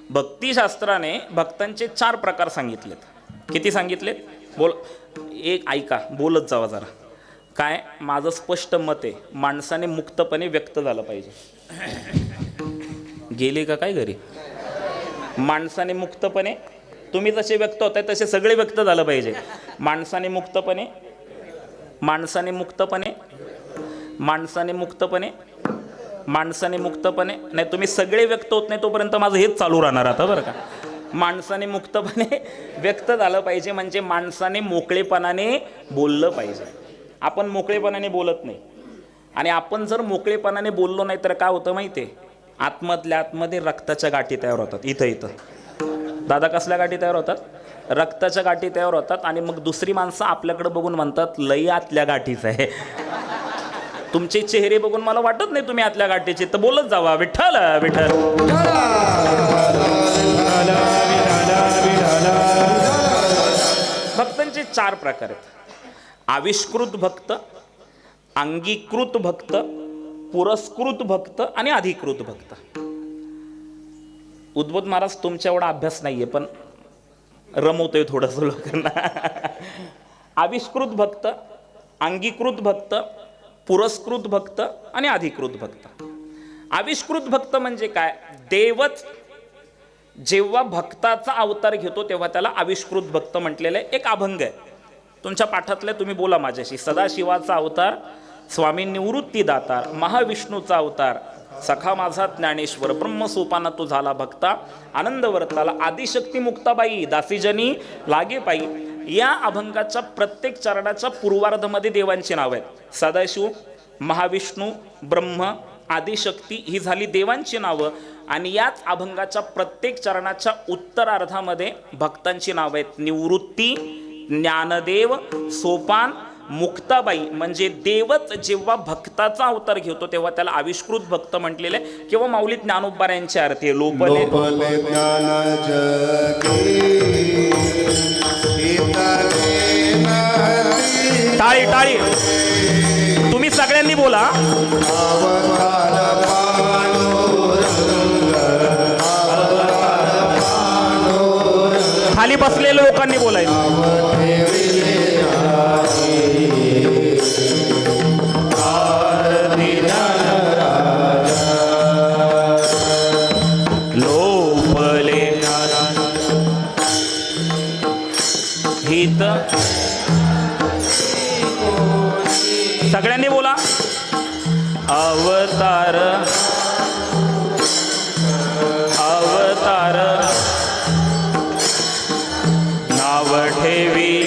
भक्तिशास्त्राने भक्तांचे 4 प्रकार सांगितलेत. किती सांगितलेत? बोल एक ऐका, बोलत जावा जरा. काय? माझं स्पष्ट मत आहे, माणसाने मुक्तपणे व्यक्त झालं पाहिजे. गेले का काय घरी? माणसाने मुक्तपणे, तुम्ही जसे व्यक्त होताय तसे सगळे व्यक्त झालं पाहिजे. माणसाने मुक्तपणे, माणसाने मुक्तपणे, माणसाने मुक्तपणे, माणसाने मुक्तपणे. नाही, तुम्ही सगळे व्यक्त होत नाही तोपर्यंत माझं हेच चालू राहणार आता बरं का. माणसाने मुक्तपणे व्यक्त झालं पाहिजे म्हणजे माणसाने मोकळेपणाने बोललं पाहिजे. आपण मोकळेपणाने बोलत नाही, आणि आपण जर मोकळेपणाने बोललो नाही तर काय होतं माहिती आहे? आतमधल्या आतमध्ये रक्ताच्या गाठी तयार होतात. इथं दादा कसल्या गाठी तयार होतात? रक्ताच्या गाठी तयार होतात. आणि मग दुसरी माणसं आपल्याकडे बघून म्हणतात लई आतल्या गाठीच आहे. तुमचे चेहरे बघून मला वाटत नाही तुम्ही आतल्या गाठीचे, तर बोलत जावा विठ्ठल विठ्ठल. भक्तांचे 4 प्रकार आहेत. आविष्कृत भक्त, अंगीकृत भक्त, पुरस्कृत भक्त आणि अधिकृत भक्त. उद्भूत महाराज तुमच्या एवढा अभ्यास नाहीये पण रमवतोय थोडंसं लोकांना. आविष्कृत भक्त, अंगीकृत भक्त, पुरस्कृत भक्त आणि अधिकृत भक्त. आविष्कृत भक्त म्हणजे काय? देवच जेव्हा भक्ताचा अवतार घेतो तेव्हा त्याला आविष्कृत भक्त म्हटलेलं आहे. एक अभंग आहे तुमच्या पाठातले, तुम्ही बोला माझ्याशी. सदाशिवाचा अवतार, स्वामी निवृत्ती दातार, महाविष्णूचा अवतार, सखा माझा ज्ञानेश्वर, ब्रह्मसोपाना तो झाला भक्ता, आनंद वर्ताला, आदिशक्ती मुक्ताबाई, दासीजनी लागे पायी. या अभंगाच्या प्रत्येक चरणाच्या पूर्वार्धामध्ये देवांची नाव आहेत. सदाशिव, महाविष्णू, ब्रह्म, आदिशक्ती ही झाली देवांची नावं. आणि याच अभंगाच्या प्रत्येक चरणाच्या उत्तरार्धामध्ये भक्तांची नावं आहेत. निवृत्ती, ज्ञानदेव, सोपान, मुक्ताबाई. म्हणजे देवच जेव्हा भक्ताचा अवतार घेतो तेव्हा त्याला आविष्कृत भक्त म्हटलेले आहे. किंवा माऊली ज्ञानोबा यांची आरती आहे. लोपले लोपले ज्ञान जगी टाळी टाळी तुम्ही सगळ्यांनी बोला. खाली बसलेल्या लोकांनी बोलायचं. लोपले हित सगळ्यांनी बोला. अवतार अवतार नाव ठेवी.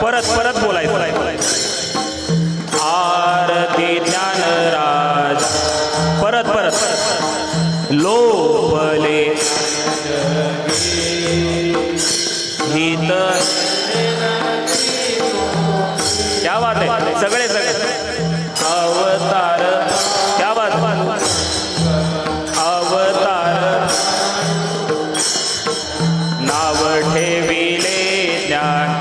परत परत बोलायचं. आरती ज्ञानराज. परत परत लोपले हित. क्या बात आहे. सगळे सगळे अवतार. क्या बात. अवतार नाव ठेविले ज्ञान.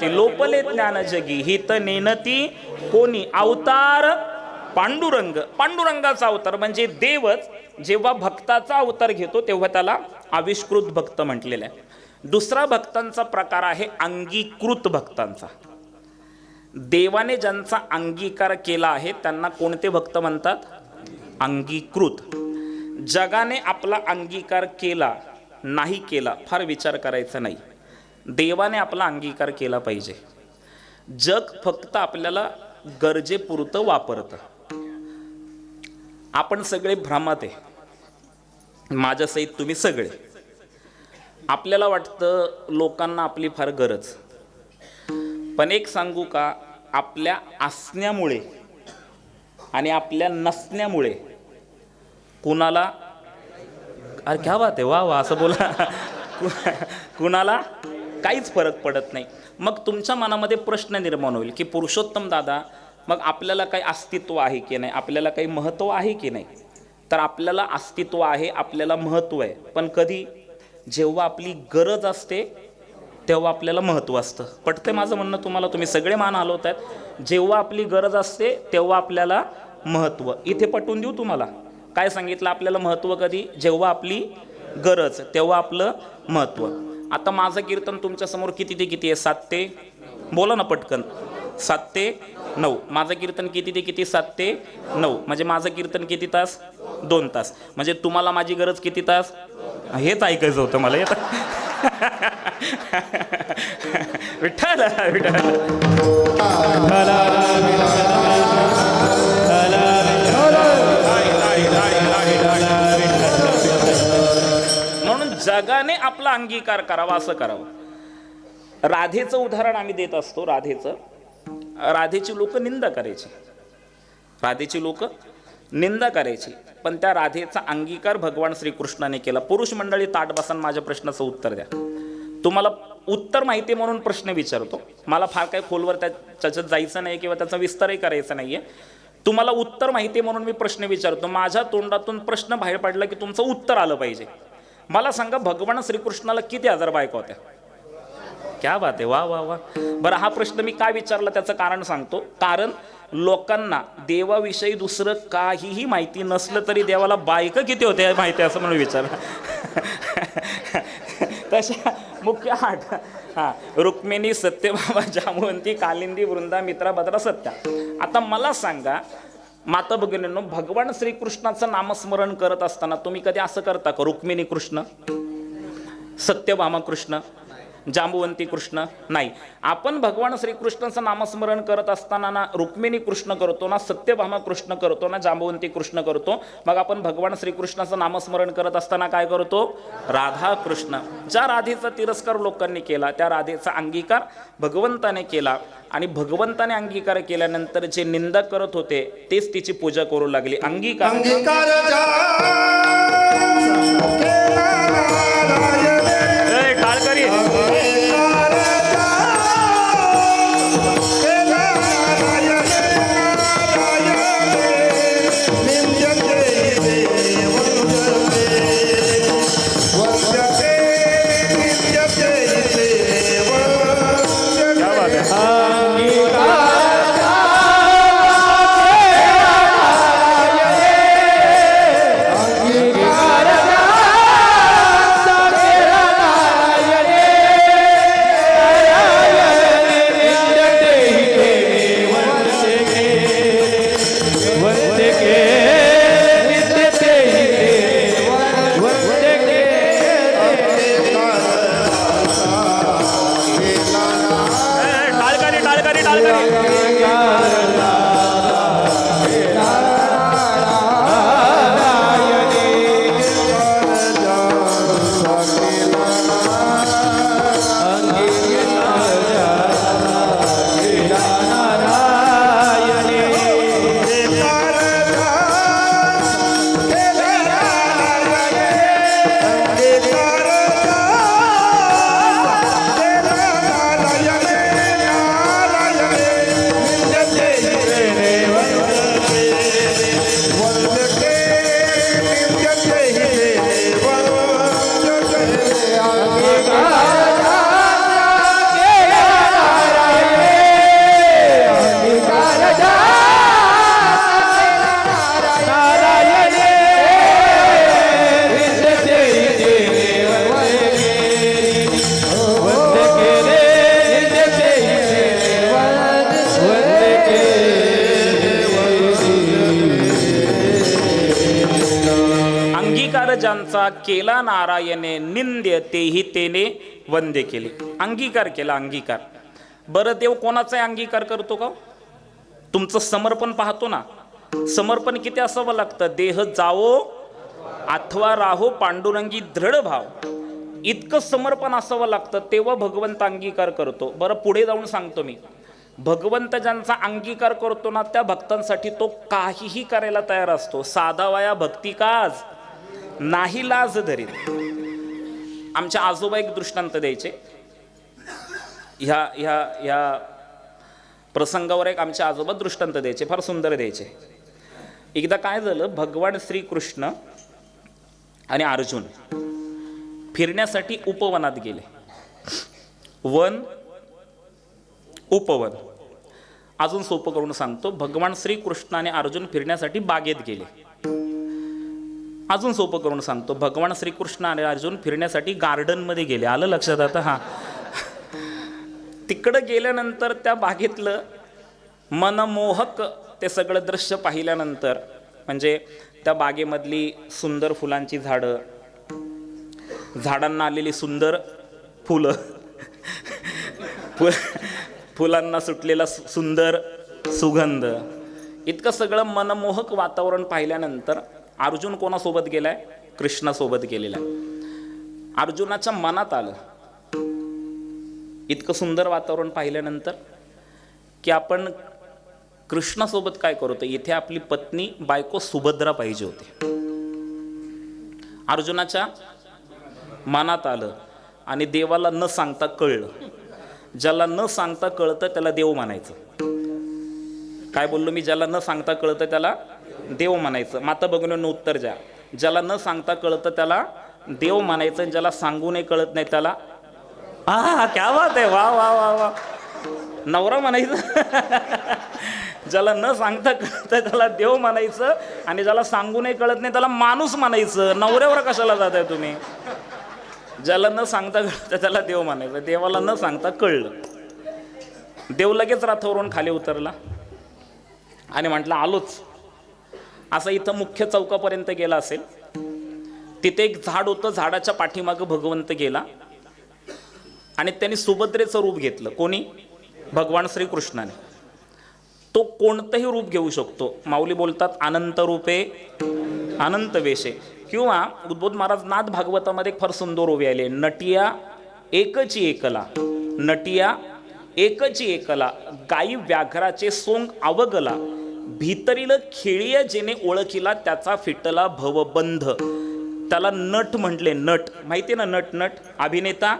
लोपले ज्ञान जगी हित नेनती कोणी. अवतार पांडुरंग. पांडुरंगाचा अवतार म्हणजे देवच जेव्हा भक्ताचा अवतार घेतो तेव्हा त्याला आविष्कृत भक्त म्हटलेलं आहे. दुसरा भक्तांचा प्रकार आहे अंगीकृत भक्तांचा. देवाने ज्यांचा अंगीकार केला आहे त्यांना कोणते भक्त म्हणतात? अंगीकृत. जगाने आपला अंगीकार केला नाही केला फार विचार करायचा नाही. देवाने आपला अंगीकार केला पाहिजे. जग फक्त आपल्याला गरजेपुरतं वापरतं. आपण सगळे भ्रमात आहे, माझ्यासहित तुम्ही सगळे. आपल्याला वाटतं लोकांना आपली फार गरज. पण एक सांगू का, आपल्या असण्यामुळे आणि आपल्या नसण्यामुळे कुणाला, अरे क्या बात आहे, वा वा असं बोला, कुणाला काहीच फरक पडत नाही. मग तुमच्या मनामध्ये प्रश्न निर्माण होईल की पुरुषोत्तम दादा, मग आपल्याला काही अस्तित्व आहे की नाही, आपल्याला काही महत्त्व आहे की नाही. तर आपल्याला अस्तित्व आहे, आपल्याला महत्त्व आहे. पण कधी? जेव्हा आपली गरज असते तेव्हा आपल्याला महत्त्व असतं. पटते माझं म्हणणं तुम्हाला? तुम्ही सगळे मान हलवतायत. जेव्हा आपली गरज असते तेव्हा आपल्याला महत्त्व. इथे पटवून देऊ तुम्हाला. काय सांगितलं? आपल्याला महत्त्व कधी? जेव्हा आपली गरज, तेव्हा आपलं महत्त्व. आता माझं कीर्तन तुमच्यासमोर किती ते किती आहे? 7 ते, बोला ना पटकन, 7 ते 9. माझं कीर्तन किती ते किती? 7 ते 9. म्हणजे माझं कीर्तन किती तास? 2 तास. म्हणजे तुम्हाला माझी गरज किती तास? हेच ऐकायचं होतं मला. येतं विठ्ठल विठ्ठल. म्हणून जगाने आपला अंगीकार करावा असं करावं. राधेचं उदाहरण आम्ही देत असतो. राधेची लोक निंदा करायची. राधेची लोक निंदा करायची. पण त्या राधेचा अंगीकार भगवान श्रीकृष्णाने केला. पुरुष मंडळी ताट बसन, माझ्या प्रश्नाचं उत्तर द्या. तुम्हाला उत्तर माहिती म्हणून प्रश्न विचारतो. मला फार काही खोलवर त्याच्यात जायचं नाही किंवा त्याचा विस्तारही करायचा नाहीये. तुम्हाला उत्तर माहिती म्हणून मी प्रश्न विचारतो. माझ्या तोंडातून प्रश्न बाहेर पडला की तुमचं उत्तर आलं पाहिजे. मला सांगा, भगवान श्रीकृष्णाला किती हजार बायका होत्या? क्या बात आहे, वा वा वा. बरं, हा प्रश्न मी का विचारला त्याचं कारण सांगतो. कारण लोकांना देवाविषयी दुसरं काहीही माहिती नसलं तरी देवाला बायका किती होत्या माहिती असं म्हणून विचार. तशा मुख्य 8 हा रुक्मिणी, सत्यभामा, जामवंती, कालिंदी, वृंदा, मित्रा, भद्रा, सत्या. आता मला सांगा माता भगिनींनो, भगवान श्रीकृष्णाचं नामस्मरण करत असताना तुम्ही कधी असं करता का? रुक्मिणी कृष्ण, सत्यभामा कृष्ण, जांबुवंती कृष्ण? नाही. आपण भगवान श्रीकृष्णाचं नामस्मरण करत असताना ना रुक्मिणी कृष्ण करतो ना, सत्यभामा कृष्ण करतो ना, जांबुवंती कृष्ण करतो. मग आपण भगवान श्रीकृष्णाचं नामस्मरण करत असताना काय करतो? राधा कृष्ण. ज्या राधेचा तिरस्कार लोकांनी केला त्या राधेचा अंगीकार भगवंताने केला आणि भगवंताने अंगीकार केल्यानंतर जे निंदा करत होते तेच तिची पूजा करू लागली. अंगीकार टाळकरी ज्यांचा केला नारायणे निंद्य तेही तेने वंदे केले. अंगीकार केला, अंगीकार. बरं देव कोणाचा अंगीकार करतो का? तुमचं समर्पण पाहतो ना, समर्पण किती असावं लागतं? देह जावो अथवा राहो पांडुरंगी दृढ भाव, इतकं समर्पण असावं लागतं, तेव्हा भगवंत अंगीकार करतो. बरं पुढे जाऊन सांगतो मी, भगवंत ज्यांचा अंगीकार करतो ना त्या भक्तांसाठी तो काहीही करायला तयार असतो. साधावाया भक्ती काज नाही लाज धरीत. आमच्या आजोबा एक दृष्टांत द्यायचे. ह्या प्रसंगावर एक आमचे आजोबा दृष्टांत द्यायचे, फार सुंदर द्यायचे. एकदा काय झालं, भगवान श्रीकृष्ण आणि अर्जुन फिरण्यासाठी उपवनात गेले. वन उपवन. अजून सोपं करून सांगतो, भगवान श्रीकृष्ण आणि अर्जुन फिरण्यासाठी बागेत गेले. अजून सोपं करून सांगतो, भगवान श्रीकृष्ण आणि अर्जुन फिरण्यासाठी गार्डनमध्ये गेले. आलं लक्षात आता? हां. तिकडं गेल्यानंतर त्या बागेतलं मनमोहक ते सगळं दृश्य पाहिल्यानंतर, म्हणजे त्या बागेमधली सुंदर फुलांची झाडं, झाडांना आलेली सुंदर फुलं, फुलांना सुटलेला सुंदर सुगंध, इतकं सगळं मनमोहक वातावरण पाहिल्यानंतर अर्जुन कोणासोबत गेलाय? कृष्णासोबत गेलेला आहे. अर्जुनाच्या मनात आलं इतकं सुंदर वातावरण पाहिल्यानंतर की आपण कृष्णासोबत काय करतो, इथे आपली पत्नी बायको सुभद्रा पाहिजे होती. अर्जुनाच्या मनात आलं आणि देवाला न सांगता कळलं. ज्याला न सांगता कळतं त्याला देव म्हणायचं. काय बोललो मी? ज्याला न सांगता कळतं त्याला देव म्हणायचं. माता भगिनींनो उत्तर द्या. ज्याला न सांगता कळतं त्याला देव म्हणायचं, ज्याला सांगूनही कळत नाही त्याला क्या बात आहे, वा वा वा वा, नवरा म्हणायचं. ज्याला न सांगता कळतं त्याला देव म्हणायचं आणि ज्याला सांगूनही कळत नाही त्याला माणूस म्हणायचं. नवऱ्यावर कशाला जाताय तुम्ही? ज्याला न सांगता कळतं त्याला देव म्हणायचं, देवाला न सांगता कळलं. देव लगेच रथावरून खाली उतरला आणि म्हटलं आलोच. असं इथं मुख्य चौकापर्यंत गेला असेल, तिथे एक झाड होतं, झाडाच्या पाठीमागं भगवंत गेला आणि त्यांनी सुभद्रेचं रूप घेतलं. कोणी? भगवान श्रीकृष्णाने. तो कोणतंही रूप घेऊ शकतो. माऊली बोलतात अनंत रूपे अनंत वेशे. किंवा उद्बोध महाराज नाथ भागवतामध्ये एक फार सुंदर ओवी आली, नटिया एकची एकला, नटिया एकची एकला, गाई व्याघ्राचे सोंग अवगला, भीतरील खेळीय जेने ओळखिला, त्याचा फिटला भवबंध. त्याला नट म्हटले. नट माहिती ना? नट नट अभिनेता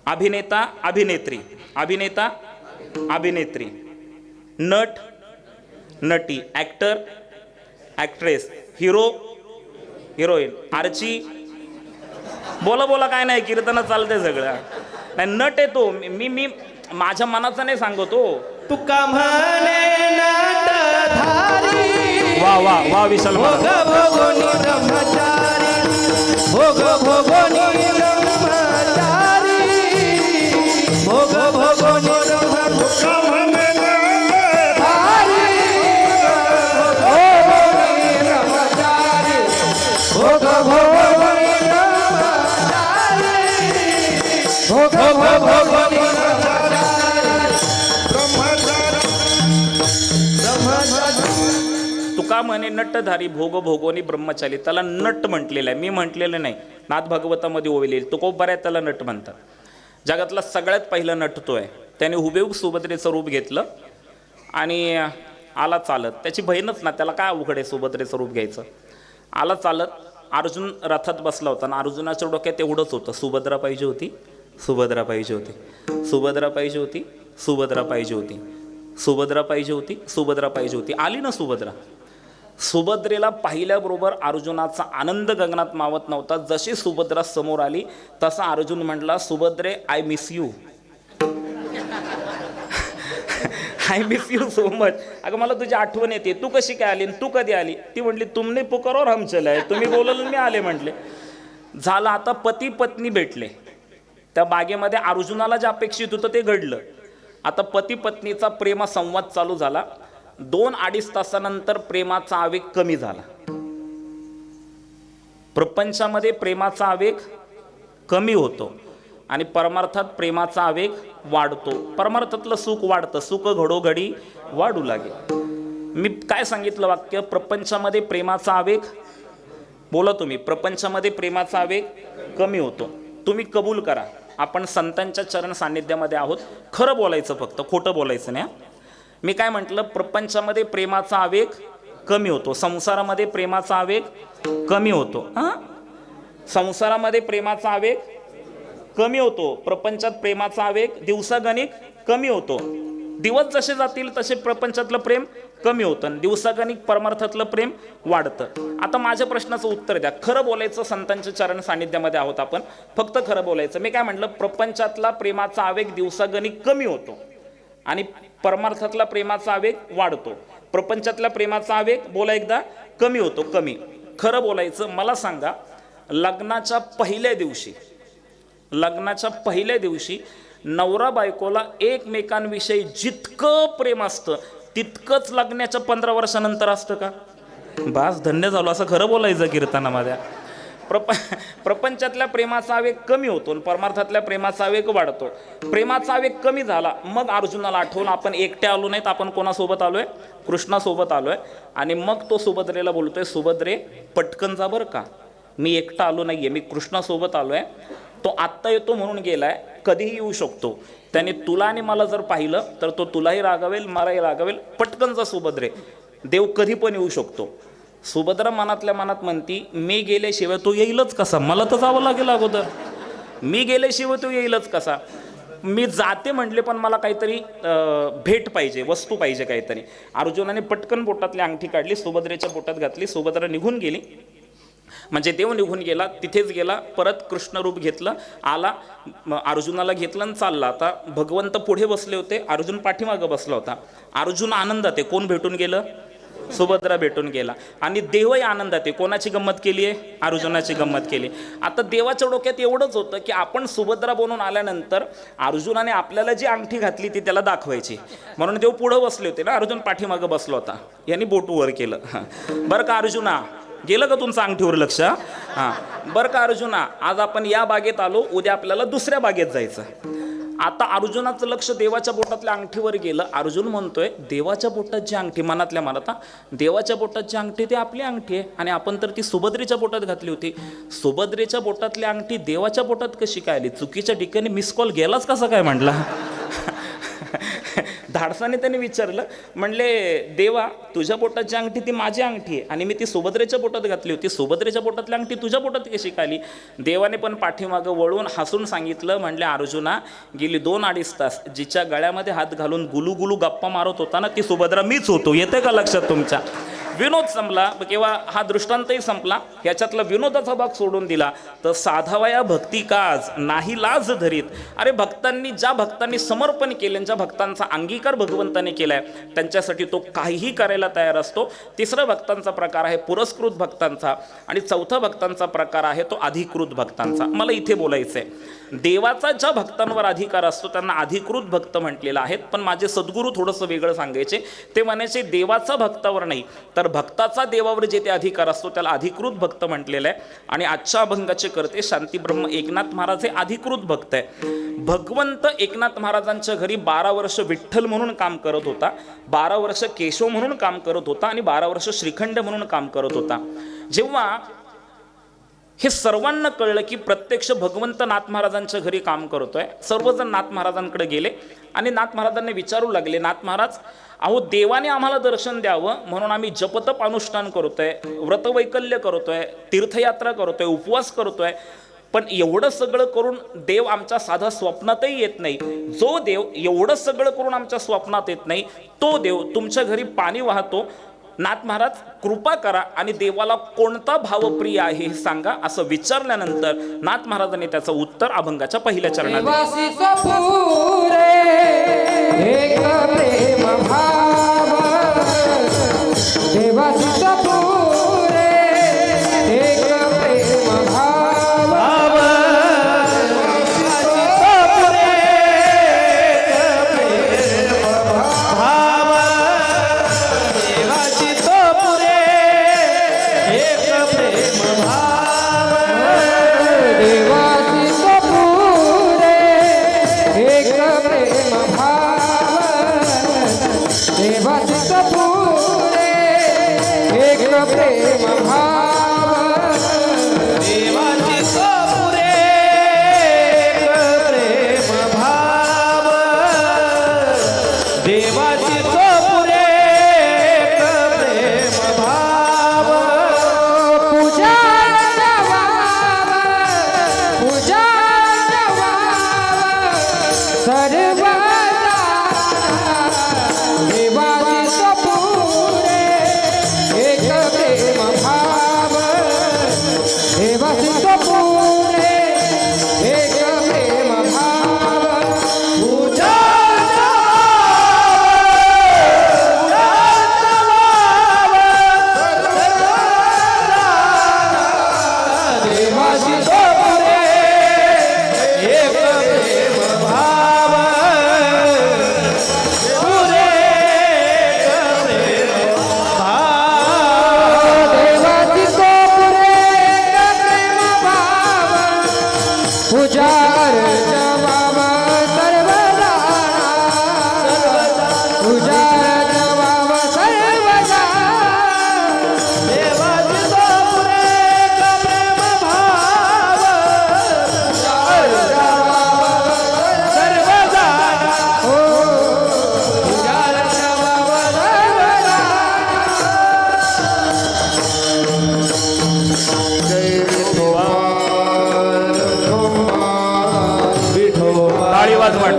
अभिनेता अभिनेत्री, अभिनेता अभिनेत्री, नट नटी, actor actress, hero heroine, Archi. बोला बोला काय नाही, कीर्तन चालते सगळं. नाही नट आहे तो. मी माझ्या मनाचा नाही सांगतो. तुका म्हणे नटधारी, वा वा वा विशाल भोग भोगोनी ब्रह्मचारी, भोग भोगोनी ब्रह्मचारी, भोग भोगोनी तुका म्हणे नटधारी, भोग भोगोनी ब्रह्मचारी. त्याला नट म्हटलेलं आहे, मी म्हटलेलं नाही. नाथ भागवतामध्ये ओविलेली तुकोबाऱ्या त्याला नट म्हणतात. जगातला सगळ्यात पहिला नट तो आहे. त्याने हुबेहूब सुभद्रेचं रूप घेतलं आणि आला चालत. त्याची बहीणच ना, त्याला काय अवघड आहे सुभद्रेचं रूप घ्यायचं. आला चालत. अर्जुन रथात बसला होता आणि अर्जुनाच्या डोक्यात एवढंच होतं, सुभद्रा पाहिजे होती, सुभद्रा पाहिजे होती, सुभद्रा पाहिजे होती, सुभद्रा पाहिजे होती, सुभद्रा पाहिजे होती, सुभद्रा पाहिजे होती. आली ना सुभद्रा. सुभद्रेला पाहिल्याबरोबर अर्जुनाचा आनंद गगनात मावत नव्हता. जशी सुभद्रा समोर आली तसा अर्जुन म्हटला, सुभद्रे I miss you, I miss you so much. अगं मला तुझी आठवण येते, तू कशी काय आली, तू कधी आली? ती म्हटली तुमने पुकारो हम चलाय, तुम्ही बोलवलं मी आले म्हटले. झालं आता पती पत्नी भेटले. त्या बागेमध्ये अर्जुनाला जे अपेक्षित होतं ते घडलं. आता पती पत्नीचा प्रेम संवाद चालू झाला. 2-2.5 तासानंतर प्रेमाचा आवेग कमी झाला. प्रपंचामध्ये प्रेमाचा आवेग कमी होतो आणि परमार्थात प्रेमाचा आवेग वाढतो. परमार्थातलं सुख वाढतं, सुख घडोघडी वाढू लागे. मी काय सांगितलं वाक्य? प्रपंचामध्ये प्रेमाचा आवेग, बोला तुम्ही, प्रपंचामध्ये प्रेमाचा आवेग कमी होतो. तुम्ही कबूल करा, आपण संतांच्या चरण सान्निध्यामध्ये आहोत. खरं बोलायचं, फक्त खोटं बोलायचं नाही. मी काय म्हटलं? प्रपंचामध्ये प्रेमाचा आवेग कमी होतो, संसारामध्ये प्रेमाचा आवेग कमी होतो. संसारामध्ये प्रेमाचा आवेग कमी होतो, प्रपंचात प्रेमाचा आवेग दिवसागणिक कमी होतो. दिवस जसे जातील तसे प्रपंचातलं प्रेम कमी होतं, दिवसागणिक परमार्थातलं प्रेम वाढतं. आता माझ्या प्रश्नाचं उत्तर द्या. खरं बोलायचं, संतांच्या चरण सान्निध्यामध्ये आहोत आपण, फक्त खरं बोलायचं. मी काय म्हटलं? प्रपंचातला प्रेमाचा आवेग दिवसागणिक कमी होतो आणि परमार्थातला प्रेमाचा आवेग वाढतो. प्रपंचातला प्रेमाचा आवेग, बोला एकदा, कमी होतो. कमी. खरं बोलायचं. मला सांगा, लग्नाच्या पहिल्या दिवशी नवरा बायकोला एकमेकांविषयी जितकं प्रेम असतं तितकंच लग्नाच्या 15 वर्षानंतर असतं का? बास, धन्य झालो. असं खरं बोलायचं कीर्तनामध्ये. प्रपंचातल्या प्रेमाचा आवेग कमी होतो आणि परमार्थातल्या प्रेमाचा आवेग वाढतो. प्रेमाचा आवेग कमी झाला, मग अर्जुनाला आठवलं आपण एकटे आलो नाहीत, आपण कोणासोबत आलोय? कृष्णासोबत आलोय. आणि मग तो सुभद्रेला बोलतोय, सुभद्रे पटकन जा बरं का, मी एकटा आलो नाहीये, मी कृष्णासोबत आलोय. तो आत्ता येतो म्हणून गेलाय, कधीही येऊ शकतो. त्याने तुला आणि मला जर पाहिलं तर तो तुलाही रागावेल, मलाही रागावेल. पटकन जा सुभद्रे, देव कधी पण येऊ शकतो. सुभद्रा मनातल्या मनात म्हणती, मी गेल्याशिवाय तो येईलच कसा? मला तर जावं लागेल अगोदर. मी गेल्याशिवाय तो येईलच कसा? मी जाते म्हटले पण मला काहीतरी भेट पाहिजे, वस्तू पाहिजे काहीतरी. अर्जुनाने पटकन बोटातली अंगठी काढली, सुभद्रेच्या बोटात घातली. सुभद्रा निघून गेली, म्हणजे देव निघून गेला, तिथेच गेला. परत कृष्ण रूप घेतलं, आला, अर्जुनाला घेतलं आणि चालला. आता भगवंत पुढे बसले होते, अर्जुन पाठीमागं बसला होता. अर्जुन आनंदात आहे. कोण भेटून गेलं? सुभद्रा भेटून गेला आणि देवही आनंदात आहे. कोणाची गंमत केली आहे? अर्जुनाची गंमत केली. आता देवाच्या डोक्यात एवढंच होतं की आपण सुभद्रा बनून आल्यानंतर अर्जुनाने आपल्याला जी अंगठी घातली ती त्याला दाखवायची, म्हणून देव पुढं बसले होते ना, अर्जुन पाठीमागं बसला होता. यांनी बोट वर केलं. बरं का अर्जुना, गेलं का तुमचं अंगठीवर लक्ष? हां, बरं का अर्जुना, आज आपण या बागेत आलो, उद्या आपल्याला दुसऱ्या बागेत जायचं. आता अर्जुनाचं लक्ष देवाच्या बोटातल्या अंगठीवर गेलं. अर्जुन म्हणतोय देवाच्या बोटात जी अंगठी, मनातल्या मनात, देवाच्या बोटात जी अंगठी ती आपली अंगठी आहे आणि आपण तर ती सुभद्रेच्या बोटात घातली होती. सुभद्रेच्या बोटातली अंगठी देवाच्या बोटात कशी काय आली? चुकीच्या ठिकाणी मिस कॉल गेलाच कसा काय म्हटला? धाडसाने त्याने विचारलं, म्हणले देवा तुझ्या बोटाची अंगठी ती माझी अंगठी आहे आणि मी ती सुभद्रेच्या बोटात घातली होती, सुभद्रेच्या बोटातली अंगठी तुझ्या बोटात कशी काय आली? देवाने पण पाठीमागं वळून हसून सांगितलं, म्हणले अर्जुना, गेली 2-2.5 तास जिच्या गळ्यामध्ये हात घालून गुलू गुलू गप्पा मारत होता ना, ती सुभद्रा मीच होतो. येते का लक्षात तुमच्या? विनोद संपला किंवा हा दृष्टांतही संपला. याच्यातला विनोदाचा भाग सोडून दिला तर साधावया भक्ती काज नाही लाज धरीत. अरे भक्तांनी, ज्या भक्तांनी समर्पण केले, ज्या भक्तांचा अंगीकार भगवंताने केलाय, त्यांच्यासाठी तो काहीही करायला तयार असतो. तिसरा भक्तांचा प्रकार आहे पुरस्कृत भक्तांचा आणि चौथा भक्तांचा प्रकार आहे तो अधिकृत भक्तांचा. मला इथे बोलायचंय, देवाचा ज्या भक्तांवर अधिकार असतो त्यांना अधिकृत भक्त म्हटलेलं आहे. पण माझे सद्गुरू थोडंसं वेगळं सांगायचे. ते म्हणायचे देवाचा भक्तावर नाही तर भक्ताचा देवावर जे ते अधिकार असतो त्याला अधिकृत भक्त म्हटलेलं आहे. आणि आजच्या अभंगाचे करते शांतीब्रह्म एकनाथ महाराज हे अधिकृत भक्त आहे. भगवंत एकनाथ महाराजांच्या घरी 12 वर्ष विठ्ठल म्हणून काम करत होता, 12 वर्ष केशव म्हणून काम करत होता आणि 12 वर्ष श्रीखंड म्हणून काम करत होता. जेव्हा हे सर्वांना कळलं की प्रत्यक्ष भगवंत नाथ महाराजांच्या घरी काम करतोय, सर्वजण नाथ महाराजांकडे गेले आणि नाथ महाराजांनी विचारू लागले, नाथ महाराज, अहो देवाने आम्हाला दर्शन द्यावं म्हणून आम्ही जपतप अनुष्ठान करतोय, व्रतवैकल्य करतोय, तीर्थयात्रा करतोय, उपवास करतोय, पण एवढं सगळं करून देव आमच्या साधा स्वप्नातही येत नाही. जो देव एवढं सगळं करून आमच्या स्वप्नात येत नाही तो देव तुमच्या घरी पाणी वाहतो. नाथ महाराज कृपा करा आणि देवाला कोणता भावप्रिय आहे हे सांगा. असं विचारल्यानंतर नाथ महाराजांनी त्याचं उत्तर अभंगाच्या पहिल्या चरणात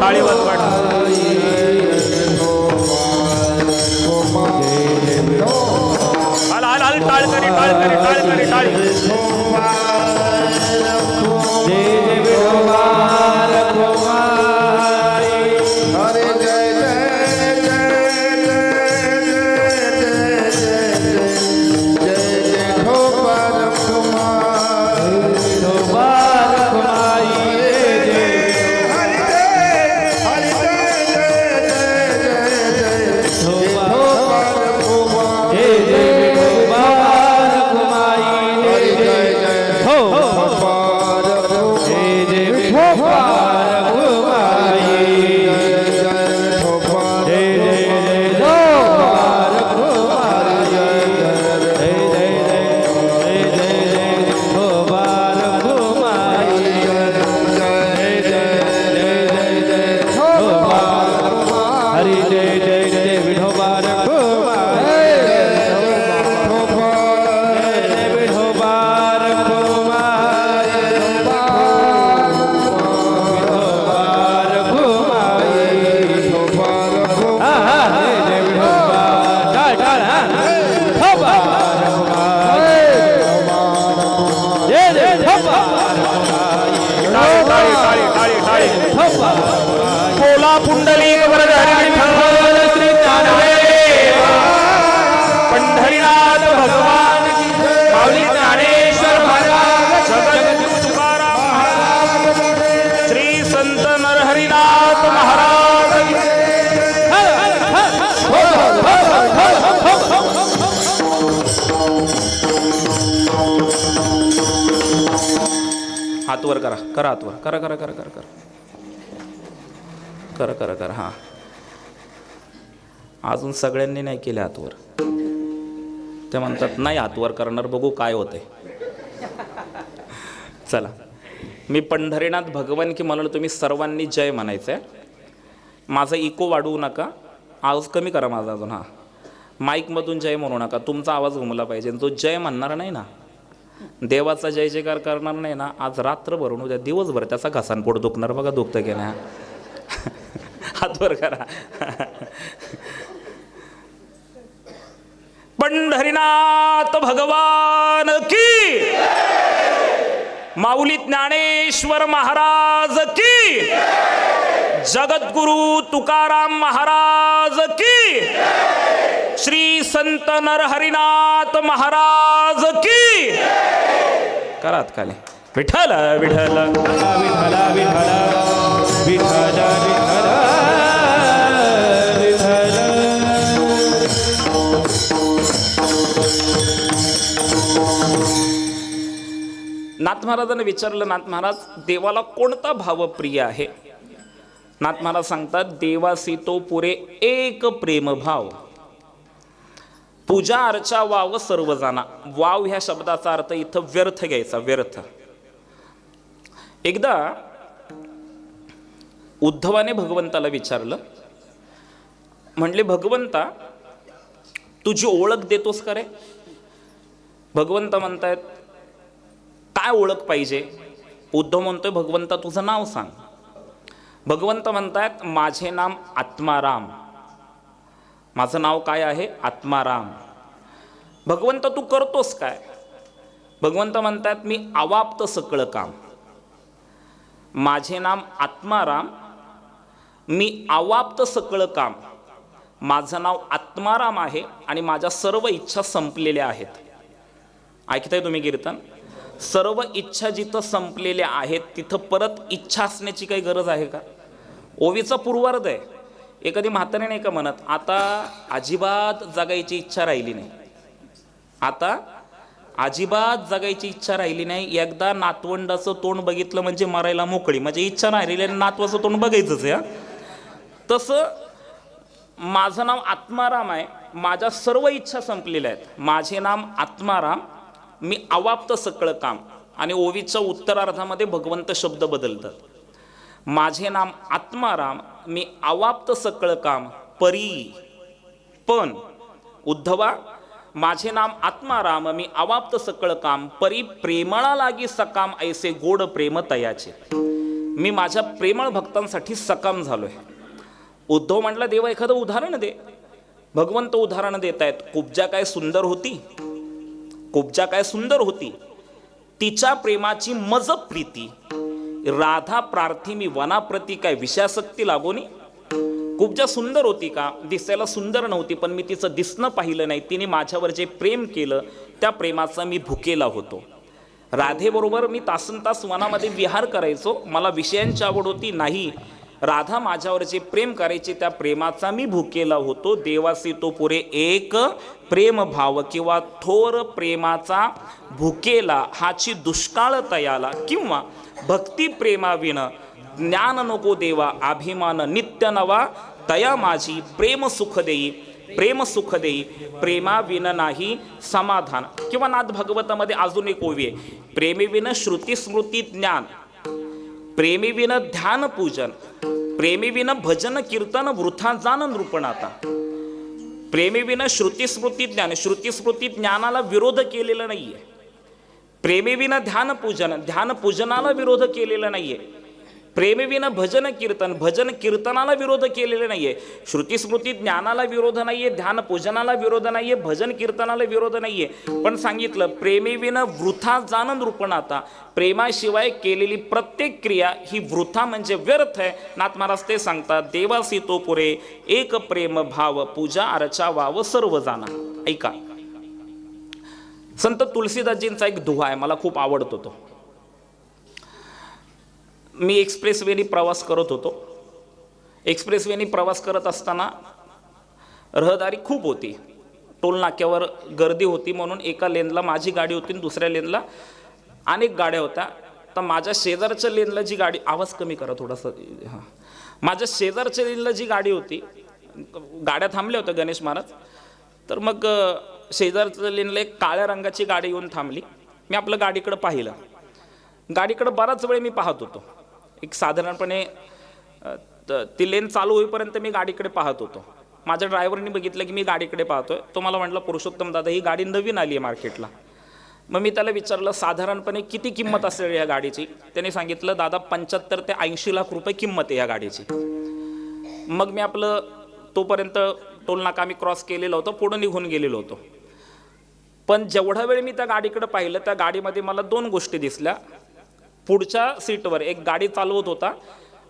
टाळी वाजवा. टाळकरी टाळी. हरे जय जय जय जय जय जय बोला पुंडलिक वरद विठ्ठल श्री ज्ञानदेव पंढरीनाथ भगवान की माऊली ज्ञानेश्वर महाराज जगद्गुरु तुकाराम महाराज श्री संत नरहरिनाथ महाराज की हात वर करा, करा हात वर, करा करा करा करा करा करा करा. हा अजून सगळ्यांनी नाही केले हातवर. ते म्हणतात नाही हातवर करणार, बघू काय होतंय. चला, मी पंढरीनाथ भगवान की म्हणलं तुम्ही सर्वांनी जय म्हणायचंय. माझा इको वाढवू नका, आवाज कमी करा माझा अजून. हा माईकमधून जय म्हणू नका, तुमचा आवाज घुमला पाहिजे. जो जय म्हणणार नाही ना, देवाचा जय जयकार करणार नाही ना, आज रात्रभर उद्या दिवसभर त्याचा घसानपोट दुखणार. बघा दुखतं की नाही. हातवर करा. पंढरीनाथ भगवान की, माऊली ज्ञानेश्वर महाराज की, जगद्गुरु तुकाराम महाराज की, श्री संत नरहरिनाथ महाराज की. करात खाली विठ्ठल विठ्ठल विठ्ठल विठ्ठल विठ्ठल विठ्ठल. नाथ महाराजांनी विचारलं, नाथ महाराज देवाला कोणता भाव प्रिय आहे? नाथ महाराज सांगतात, देवासी तो पुरे एक प्रेम भाव, पूजा अर्चा वाव सर्व जाना. वाव ह्या शब्दाचा अर्थ इथं व्यर्थ घ्यायचा, व्यर्थ. एकदा उद्धवाने भगवंताला विचारलं, म्हणले भगवंता तुझी ओळख देतोस का रे? भगवंत म्हणतायत काय ओळख पाहिजे? उद्धव म्हणतोय भगवंता तुझं नाव सांग. भगवंत म्हणतायत माझे नाम आत्माराम. माझं नाव काय आहे? आत्माराम. भगवंत तू करतोस काय? भगवंत म्हणतात मी अवाप्त सकळ काम. माझे नाम आत्माराम, मी अवाप्त सकळ काम. माझं नाव आत्माराम आहे आणि माझ्या सर्व इच्छा संपलेल्या आहेत. ऐकताय तुम्ही कीर्तन? सर्व इच्छा जिथं संपलेल्या आहेत तिथं परत इच्छा असण्याची काही गरज आहे का? ओवीचा पूर्वार्ध आहे. एखादी म्हातारी नाही का म्हणत आता अजिबात जगायची इच्छा राहिली नाही, आता अजिबात जगायची इच्छा राहिली नाही. एकदा नातवंडाचं तोंड बघितलं म्हणजे मरायला मोकळी, म्हणजे इच्छा नाही राहिली, नातवाचं तोंड बघायचंच आहे. तसं माझं नाव आत्माराम आहे, माझ्या सर्व इच्छा संपलेल्या आहेत. माझे नाम आत्माराम, मी अवाप्त सकळ काम. आणि ओवीच्या उत्तरार्धामध्ये भगवंत शब्द बदलतात. माझे नाम आत्माराम, मी अवाप्त सकळ काम, परी पण. उद्धवा माझे नाम आत्माराम, मी अवाप्त सकळ काम, परी प्रेमळा लागी सकाम, ऐसे गोड प्रेम तयाचे. मी माझ्या प्रेमळ भक्तांसाठी सकाम झालोय. उद्धव म्हटला देवा एखादं उदाहरण दे. भगवंत उदाहरण देत आहेत. कुब्जा काय सुंदर होती, कुब्जा काय सुंदर होती, तिच्या प्रेमाची मज प्रीती. राधा प्रार्थी मी वनाप्रती, काय विषयासक्ती लागोनी. कुब्जा सुंदर होती का? दिसायला सुंदर नव्हती, पण मी तिचं दिसणं पाहिलं नाही. तिने माझ्यावर जे प्रेम केलं त्या प्रेमाचा मी भुकेला होतो. राधेबरोबर मी तासनतास वनामध्ये विहार करायचो, मला विषयांची आवड होती नाही. राधा माझ्यावर जे प्रेम करायचे त्या प्रेमाचा मी भुकेला होतो. देवासी तो पुरे एक प्रेम भाव, किंवा थोर प्रेमाचा भुकेला हाची दुष्काळ तयाला. किंवा भक्ती प्रेमाविन ज्ञान नको देवा, अभिमान नित्य नवा तया माझी. प्रेम सुख देई, प्रेम सुख देई, प्रेमाविन नाही समाधान. किंवा नाथ भागवतामध्ये अजून एक ओवी आहे, प्रेमीविन श्रुती स्मृती ज्ञान, प्रेमीविन ध्यान पूजन, प्रेमीविन भजन कीर्तन वृथा जान नृपणाता. प्रेमीविन श्रुती स्मृती ज्ञान, श्रुती स्मृती ज्ञानाला विरोध केलेला नाहीये. प्रेमीविन ध्यान पूजन, ध्यान पूजनाला विरोध केलेला नाहीये. प्रेमविना भजन कीर्तन, भजन कीर्तनाला विरोध केलेले नाहीये, श्रुती स्मृती ज्ञानाला विरोध नाहीये, ध्यान पूजनाला विरोध नाहीये, भजन कीर्तनाला विरोध नाहीये, पण सांगितलं प्रेमेविना वृथा जाण नृपणाता, प्रेमाशिवाय केलेली प्रत्येक क्रिया ही वृथा म्हणजे व्यर्थ आहे. नाथ महाराज ते सांगतात, देवासी तो पुरे एक प्रेम भाव, पूजा अर्चा वाव सर्व जाणा. ऐका, संत तुलसीदासजींचा एक दुहा आहे, मला खूप आवडतो तो. मी एक्सप्रेसवेनी प्रवास करत होतो. एक्सप्रेसवेनी प्रवास करत असताना रहदारी खूप होती, टोल नाक्यावर गर्दी होती, म्हणून एका लेनला माझी गाडी होती आणि दुसऱ्या लेनला अनेक गाड्या होत्या. तर माझ्या शेजारच्या लेनला जी गाडी, आवाज कमी करा थोडासा, हां, माझ्या शेजारच्या लेनला जी गाडी होती, गाड्या थांबल्या होत्या गणेश महाराज, तर मग शेजारच्या लेनला एक काळ्या रंगाची गाडी येऊन थांबली. मी आपलं गाडीकडं पाहिलं, गाडीकडं बराच वेळ मी पाहत होतो. एक साधारणपणे ती लेन चालू होईपर्यंत मी गाडीकडे पाहत होतो. माझ्या ड्रायव्हरनी बघितलं की मी गाडीकडे पाहतोय, तो मला म्हटलं, पुरुषोत्तम दादा, ही गाडी नवीन आली आहे मार्केटला. मग मी त्याला विचारलं साधारणपणे किती किंमत असेल या गाडीची. त्याने सांगितलं, दादा 75 ते 80 लाख रुपये किंमत आहे या गाडीची. मग मी आपलं तोपर्यंत टोल नाका आम्ही क्रॉस केलेलं होतं, पुढं निघून गेलेलो होतो. पण जेवढा वेळ मी त्या गाडीकडे पाहिलं, त्या गाडीमध्ये मला 2 गोष्टी दिसल्या. पुढच्या सीटवर एक गाडी चालवत होता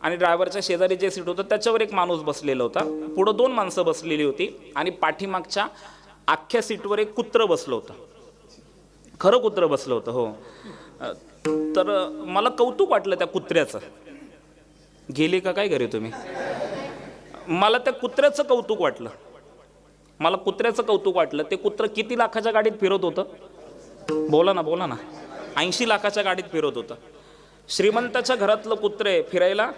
आणि ड्रायव्हरच्या शेजारी जे सीट होतं त्याच्यावर एक माणूस बसलेला होता, पुढं 2 माणसं बसलेली होती आणि पाठीमागच्या अख्ख्या सीटवर एक कुत्रं बसलं होतं. खरं कुत्रं बसलं होतं, हो. तर मला कौतुक वाटलं त्या कुत्र्याचं. गेले का काय घरी तुम्ही? मला त्या कुत्र्याचं कौतुक वाटलं, मला कुत्र्याचं कौतुक वाटलं. ते कुत्रं किती लाखाच्या गाडीत फिरत होतं? बोला ना, बोला ना. 80 लाखाच्या गाडीत फिरत होतं. श्रीमंताच्या घरातलं कुत्र आहे, फिरायला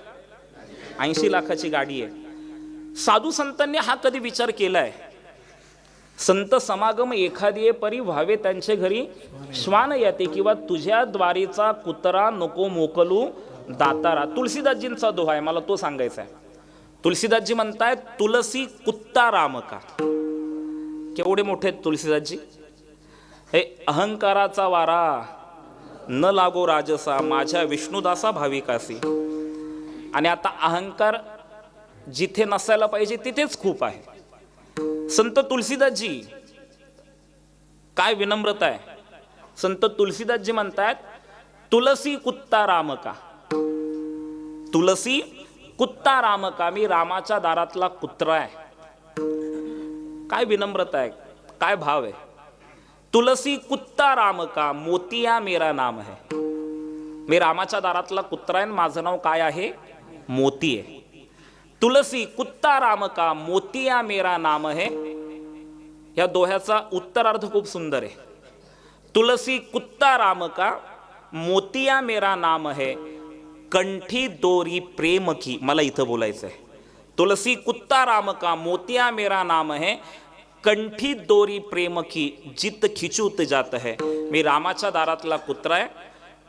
80 लाखाची गाडी आहे. साधू संतांनी हा कधी विचार केलाय? संत समागम एखादी परी व्हावे त्यांचे घरी श्वान येते, किंवा तुझ्या द्वारीचा कुत्रा नको मोकलू दातारा. तुलसीदासजींचा दोहा आहे, मला तो सांगायचा आहे. तुलसीदासजी म्हणतायत, तुलसी कुत्ता राम का. केवढे मोठे आहेत तुलसीदासजी. हे अहंकाराचा वारा न लागो राजसा, माझ्या विष्णुदासा भाविकासी. आणि आता अहंकार जिथे नसायला पाहिजे तिथेच खूप आहे. संत तुलसीदासजी, काय विनम्रता आहे. संत तुलसीदासजी म्हणतात, तुलसी कुत्ता राम का. तुलसी कुत्ता राम का, मी रामाच्या दारातला कुत्रा आहे. काय विनम्रता आहे, काय भाव आहे. तुलसी कुत्ता राम का, मोतिया मेरा नाम है. मी रामाच्या दारातला कुत्रा आहे, माझं नाव काय आहे? मोती आहे. तुलसी कुत्ता राम का, मोतिया मेरा नाम है. या दोह्याचा उत्तरार्थ खूप सुंदर आहे. तुलसी कुत्ता राम का, मोतिया मेरा नाम है, कंठी दोरी प्रेम की. मला इथं बोलायचं आहे. तुलसी कुत्ता राम का, मोतिया मेरा नाम है, कंठी दोरी प्रेम की, जित खिचूत जात है. मी रामाच्या दारातला कुत्रा आहे,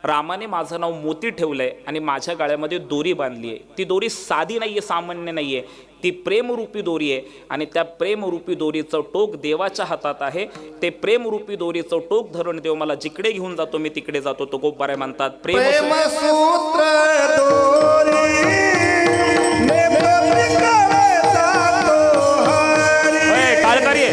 रामाने माझं नाव मोती ठेवलंय आणि माझ्या गाळ्यामध्ये दोरी बांधली आहे. ती दोरी साधी नाहीये, सामान्य नाहीये, ती प्रेमरूपी दोरी आहे. आणि त्या प्रेमरूपी दोरीचं टोक देवाच्या हातात आहे. ते प्रेमरूपी दोरीचं टोक धरून देव मला जिकडे घेऊन जातो मी तिकडे जातो. तो गोपारे म्हणतात, प्रेमसूत्र दोरी काळकारी आहे.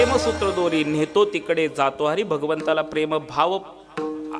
प्रेमसूत्र दोरी नेतो तिकडे जातो हरी. भगवंताला प्रेम भाव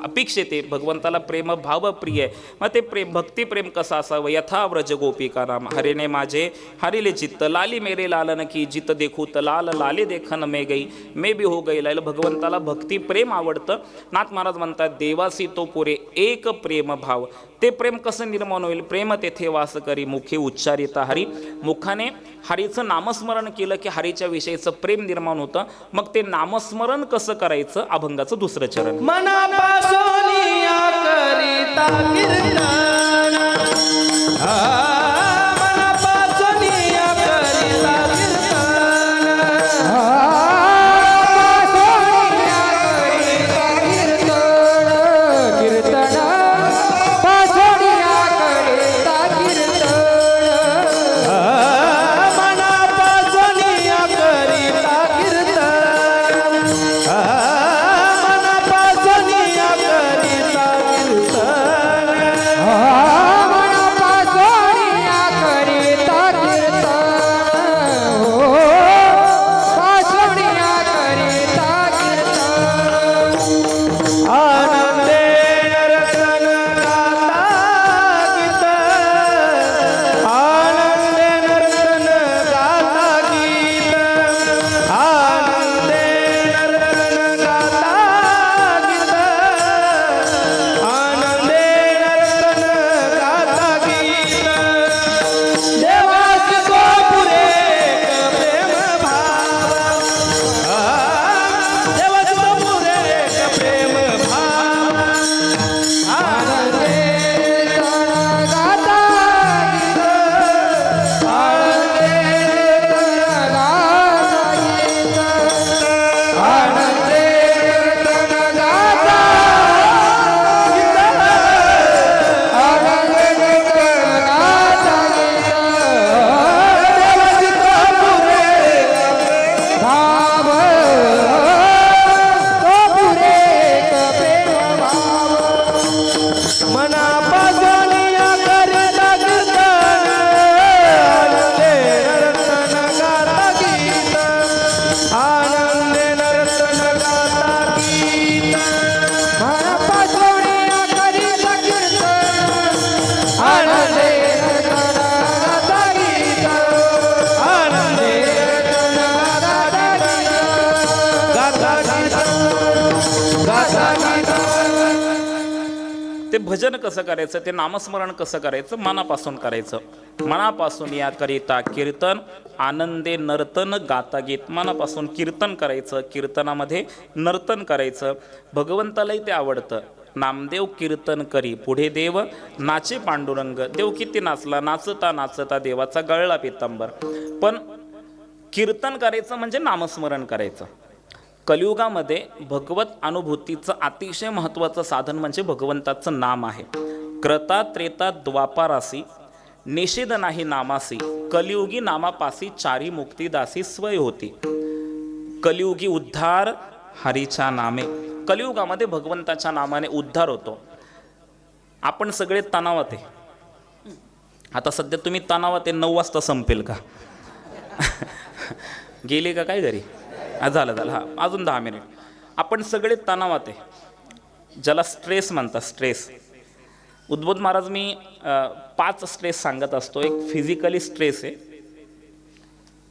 अपेक्षित आहे, भगवंताला प्रेम भाव प्रिय आहे. मग ते प्रेम भक्ती प्रेम कसं असावं. यथा व्रज गोपिका नाम हरेने माझे हरिले चित्त लाली मेरे लालन की जित देखू त लाल लाले देखन मे गई मे बी हो गई लाल. भगवंताला भक्ती प्रेम आवडतं. नाथ महाराज म्हणतात देवासी तो पुरे एक प्रेम भाव. ते प्रेम कसं निर्माण होईल. प्रेम तेथे वास करी मुखे उच्चारिता हरी. मुखाने हरीचं नामस्मरण केलं की हरीच्या विषयीचं प्रेम निर्माण होतं. मग ते नामस्मरण कसं करायचं अभंगाचं दुसरं चरण. मनापासोनिया करिता कीर्तन मनापासोनिया करिता ते भजन कसं करायचं, ते नामस्मरण कसं करायचं, मनापासून करायचं. मनापासून या करिता कीर्तन आनंदे नर्तन गाता गीत. मनापासून कीर्तन करायचं, कीर्तनामध्ये नर्तन करायचं. भगवंतालाही ते आवडतं. नामदेव कीर्तन करी पुढे देव नाचे पांडुरंग. देव किती नाचला, नाचता नाचता देवाचा गळला पितांबर. पण कीर्तन करायचं म्हणजे नामस्मरण करायचं. कलियुगामध्ये भगवत अनुभूतीचं अतिशय महत्त्वाचं साधन म्हणजे भगवंताचं नाम आहे. क्रता त्रेता द्वापारासी निषेध नाही नामासी. कलियुगी नामापासी चारी मुक्तीदासी स्वय होती. कलियुगी उद्धार हरीच्या नामे. कलियुगामध्ये भगवंताच्या नामाने उद्धार होतो. आपण सगळे तणावात आहे. आता सध्या तुम्ही तणावात आहे. 9 वाजता संपेल का? गेले का काय घरी? झालं हां, अजून 10 मिनिट. आपण सगळे तणावात आहे, ज्याला स्ट्रेस म्हणतात. स्ट्रेस उद्बोध महाराज मी 5 स्ट्रेस सांगत असतो. एक फिजिकली स्ट्रेस आहे,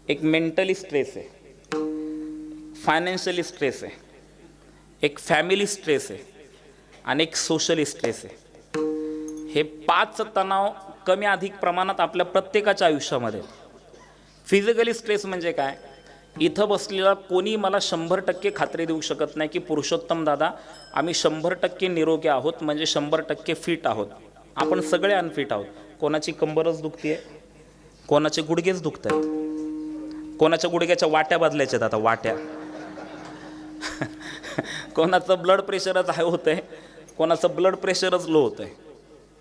एक मेंटली स्ट्रेस आहे, फायनान्शियली स्ट्रेस आहे, एक फॅमिली स्ट्रेस आहे आणि एक सोशली स्ट्रेस आहे. हे 5 तणाव कमी अधिक प्रमाणात आपल्या प्रत्येकाच्या आयुष्यामध्ये. फिजिकली स्ट्रेस म्हणजे काय? इथं बसलेला कोणी मला 100% खात्री देऊ शकत नाही की पुरुषोत्तम दादा आम्ही 100% निरोगी आहोत, म्हणजे 100% फिट आहोत. आपण सगळे अनफिट आहोत. कोणाची कंबरच दुखते, कोणाचे गुडघेच दुखत आहेत, कोणाच्या गुडघ्याच्या वाट्या बदलायच्यात आता वाट्या. कोणाचं ब्लड प्रेशरच हाय होतं आहे, कोणाचं ब्लड प्रेशरच लो होतं आहे.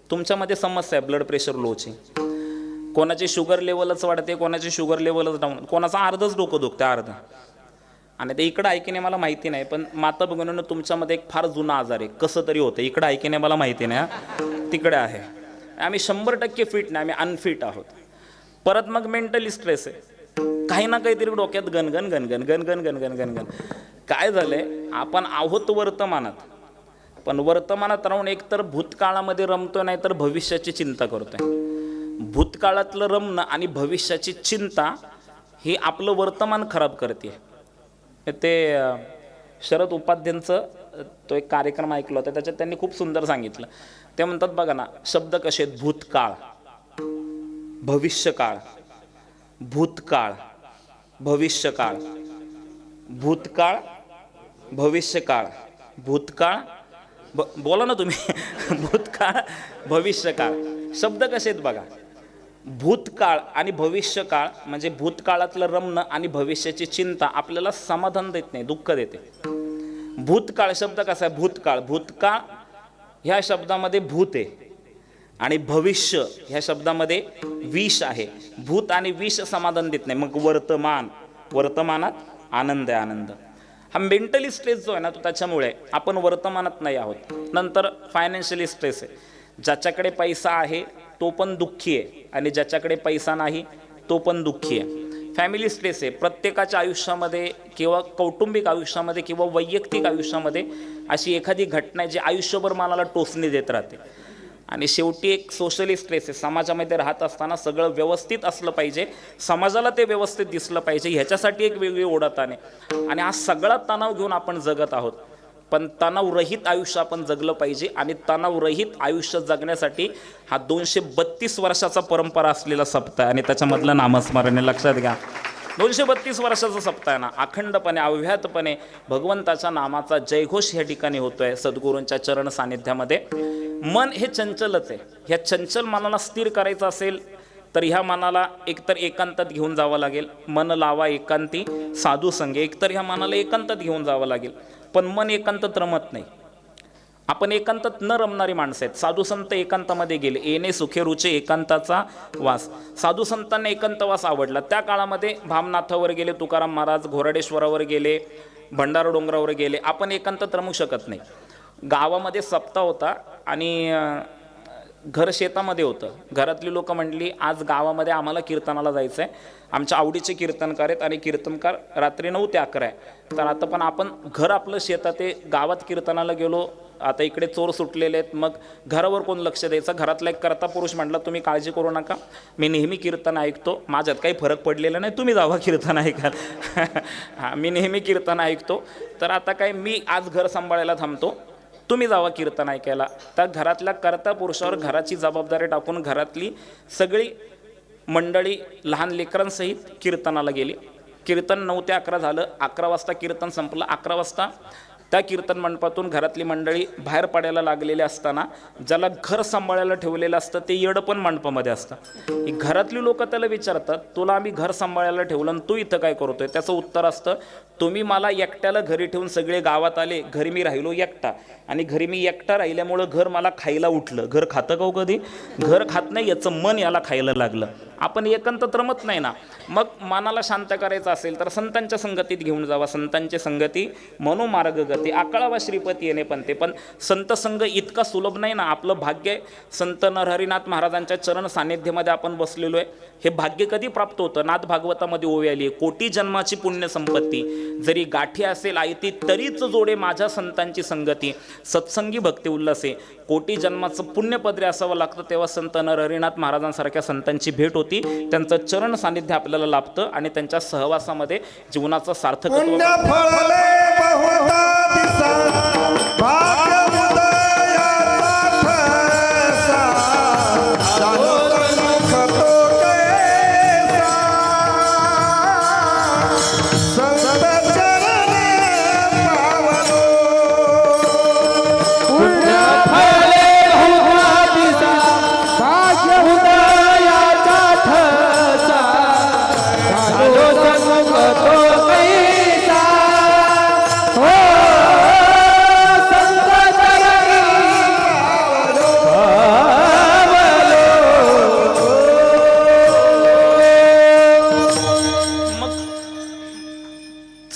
तुमच्यामध्ये समस्या आहे ब्लड प्रेशर लोची. कोणाची शुगर लेवलच वाढते, कोणाची शुगर लेवलच डाऊन, कोणाचं अर्धच डोकं दुखतं अर्ध. आणि ते इकडं ऐकणे मला माहिती नाही, पण माता भगिनींनो तुमच्यामध्ये एक फार जुना आजार आहे. कसं तरी होतं. इकडं ऐकणे मला माहिती नाही, तिकडे आहे. आम्ही 100% फिट नाही, आम्ही अनफिट आहोत. परत मग मेंटली स्ट्रेस आहे. काही ना काहीतरी डोक्यात गणगण गणगण गणगण गणगण गणगण. काय झालंय, आपण आहोत वर्तमानात, पण वर्तमानात राहून एकतर भूतकाळामध्ये रमतोय, नाही तर भविष्याची चिंता करतोय. भूतकाळातलं रमणं आणि भविष्याची चिंता ही आपलं वर्तमान खराब करते. ते शरद उपाध्यांचं तो एक कार्यक्रम ऐकला होता, त्याच्यात त्यांनी खूप सुंदर सांगितलं. ते म्हणतात बघा ना, शब्द कसे आहेत, भूतकाळ, भविष्यकाळ, भूतकाळ, भविष्यकाळ, भूतकाळ, भविष्यकाळ, भूतकाळ, बोला ना तुम्ही, भूतकाळ, भविष्यकाळ. शब्द कसे आहेत बघा. भूतकाळ आणि भविष्यकाळ म्हणजे भूतकाळातलं रमणं आणि भविष्याची चिंता आपल्याला समाधान देत नाही, दुःख देते. भूतकाळ शब्द कसा आहे, भूतकाळ, भूतकाळ ह्या शब्दामध्ये भूत आहे आणि भविष्य ह्या शब्दामध्ये विष आहे. भूत आणि विष समाधान देत नाही. मग वर्तमान, वर्तमानात आनंद आहे, आनंद. हा मेंटली स्ट्रेस जो आहे ना, तो त्याच्यामुळे आपण वर्तमानात नाही आहोत. नंतर फायनान्शियली स्ट्रेस आहे. ज्याच्याकडे पैसा आहे तो पण दुःखी आहे आणि ज्याच्याकडे पैसा नाही तो पण दुःखी आहे. फॅमिली स्ट्रेस आहे. प्रत्येकाच्या आयुष्यामध्ये किंवा कौटुंबिक आयुष्यामध्ये किंवा वैयक्तिक आयुष्यामध्ये अशी एखादी घटना आहे जी आयुष्यभर मनाला टोचणी देत राहते. आणि शेवटी एक सोशली स्ट्रेस आहे. समाजामध्ये राहत असताना सगळं व्यवस्थित असलं पाहिजे, समाजाला ते व्यवस्थित दिसलं पाहिजे, ह्याच्यासाठी एक वेगळी ओढाताण आहे. आणि हा सगळा तणाव घेऊन आपण जगत आहोत. पण तणावरहित आयुष्य आपण जगलं पाहिजे. आणि तणावरहित आयुष्य जगण्यासाठी हा 232 वर्षाचा परंपरा असलेला सप्ताह आणि त्याच्यामधलं नामस्मरण आहे, लक्षात घ्या. 232 वर्षाचा सप्ताह ना, अखंडपणे अव्याहतपणे भगवंताच्या नामाचा जयघोष या ठिकाणी होतोय सद्गुरूंच्या चरण सानिध्यामध्ये. मन हे चंचलच आहे. ह्या चंचल मनाला स्थिर करायचं असेल तर ह्या मनाला एकतर एकांतात घेऊन जावं लागेल. मन लावा एकांती साधू संगे. एकतर ह्या मनाला एकांतात घेऊन जावं लागेल. पण मन एकांतात रमत नाही. आपण एकांतात न रमणारी माणसं आहेत. साधू संत एकांतामध्ये गेले, येणे सुखे रुचे एकांताचा वास. साधू संतांना एकांतवास आवडला. त्या काळामध्ये भामनाथावर गेले तुकाराम महाराज, घोराडेश्वरावर गेले, भंडारा डोंगरावर गेले. आपण एकांतात रमू शकत नाही. गावामध्ये सप्ताह होता आणि घर शेतामध्ये होतं. घरातली लोक म्हटली आज गावामध्ये आम्हाला कीर्तनाला जायचं आहे, आमच्या आवडीचे कीर्तनकार आहेत आणि कीर्तनकार रात्री 9 ते 11 आहे. तर आता पण आपण घर आपलं शेतात आहे, गावात कीर्तनाला गेलो, आता इकडे चोर सुटलेले आहेत, मग घरावर कोण लक्ष द्यायचं. घरातला एक कर्ता पुरुष म्हटला तुम्ही काळजी करू नका, मी नेहमी कीर्तन ऐकतो, माझ्यात काही फरक पडलेला नाही, तुम्ही जावा कीर्तन ऐकाल. हां, मी नेहमी कीर्तन ऐकतो, तर आता काय मी आज घर सांभाळायला थांबतो, तुम्ही जावा कीर्तन ऐकायला. त्या घरातल्या कर्ता पुरुषावर घराची जबाबदारी टाकून घरातली सगळी मंडळी लहान लेकरांसहित कीर्तनाला गेली. कीर्तन 9 ते 11 झालं. 11 वाजता कीर्तन संपलं. 11 वाजता त्या कीर्तन मंडपातून घरातली मंडळी बाहेर पडायला लागलेली असताना ज्याला घर सांभाळायला ठेवलेलं असतं ते येडं पण मंडपामध्ये असतं. घरातली लोक त्याला विचारतात तुला आम्ही घर सांभाळायला ठेवलं आणि तू इथं काय करतोय. त्याचं उत्तर असतं तुम्ही मला एकट्याला घरी ठेवून सगळे गावात आले, घरी मी राहिलो एकटा, आणि घरी मी एकटा राहिल्यामुळं घर मला खायला उठलं. घर खातं का कधी? घर खात नाही, याचं मन याला खायला लागलं. आपण एकांतात रमत नाही ना. मग मनाला शांत करायचं असेल तर संतांच्या संगतीत घेऊन जावा. संतांची संगती मनोमार्ग गती, आकळावा श्रीपती येणे पंते. पण संत संघ इतका सुलभ नाही ना. आपलं भाग्य आहे संत नरहरिनाथ महाराजांच्या चरण सानिध्यमध्ये आपण बसलेलो आहे. हे भाग्य कधी प्राप्त होतं? नाथ भागवतामध्ये ओवी आली आहे, कोटी जन्माची पुण्य संपत्ती, जरी गाठी असेल आयती तरीच जोडे माझ्या संतांची संगती. सत्संगी भक्ती उल्हासे, कोटी जन्माचं पुण्यपदरी असावं लागतं तेव्हा संत नरहरिनाथ महाराजांसारख्या संतांची भेट होती. त्यांचं चरण सानिध्य आपल्याला लाभतं आणि त्यांच्या सहवासामध्ये जीवनाचं सार्थकत्व.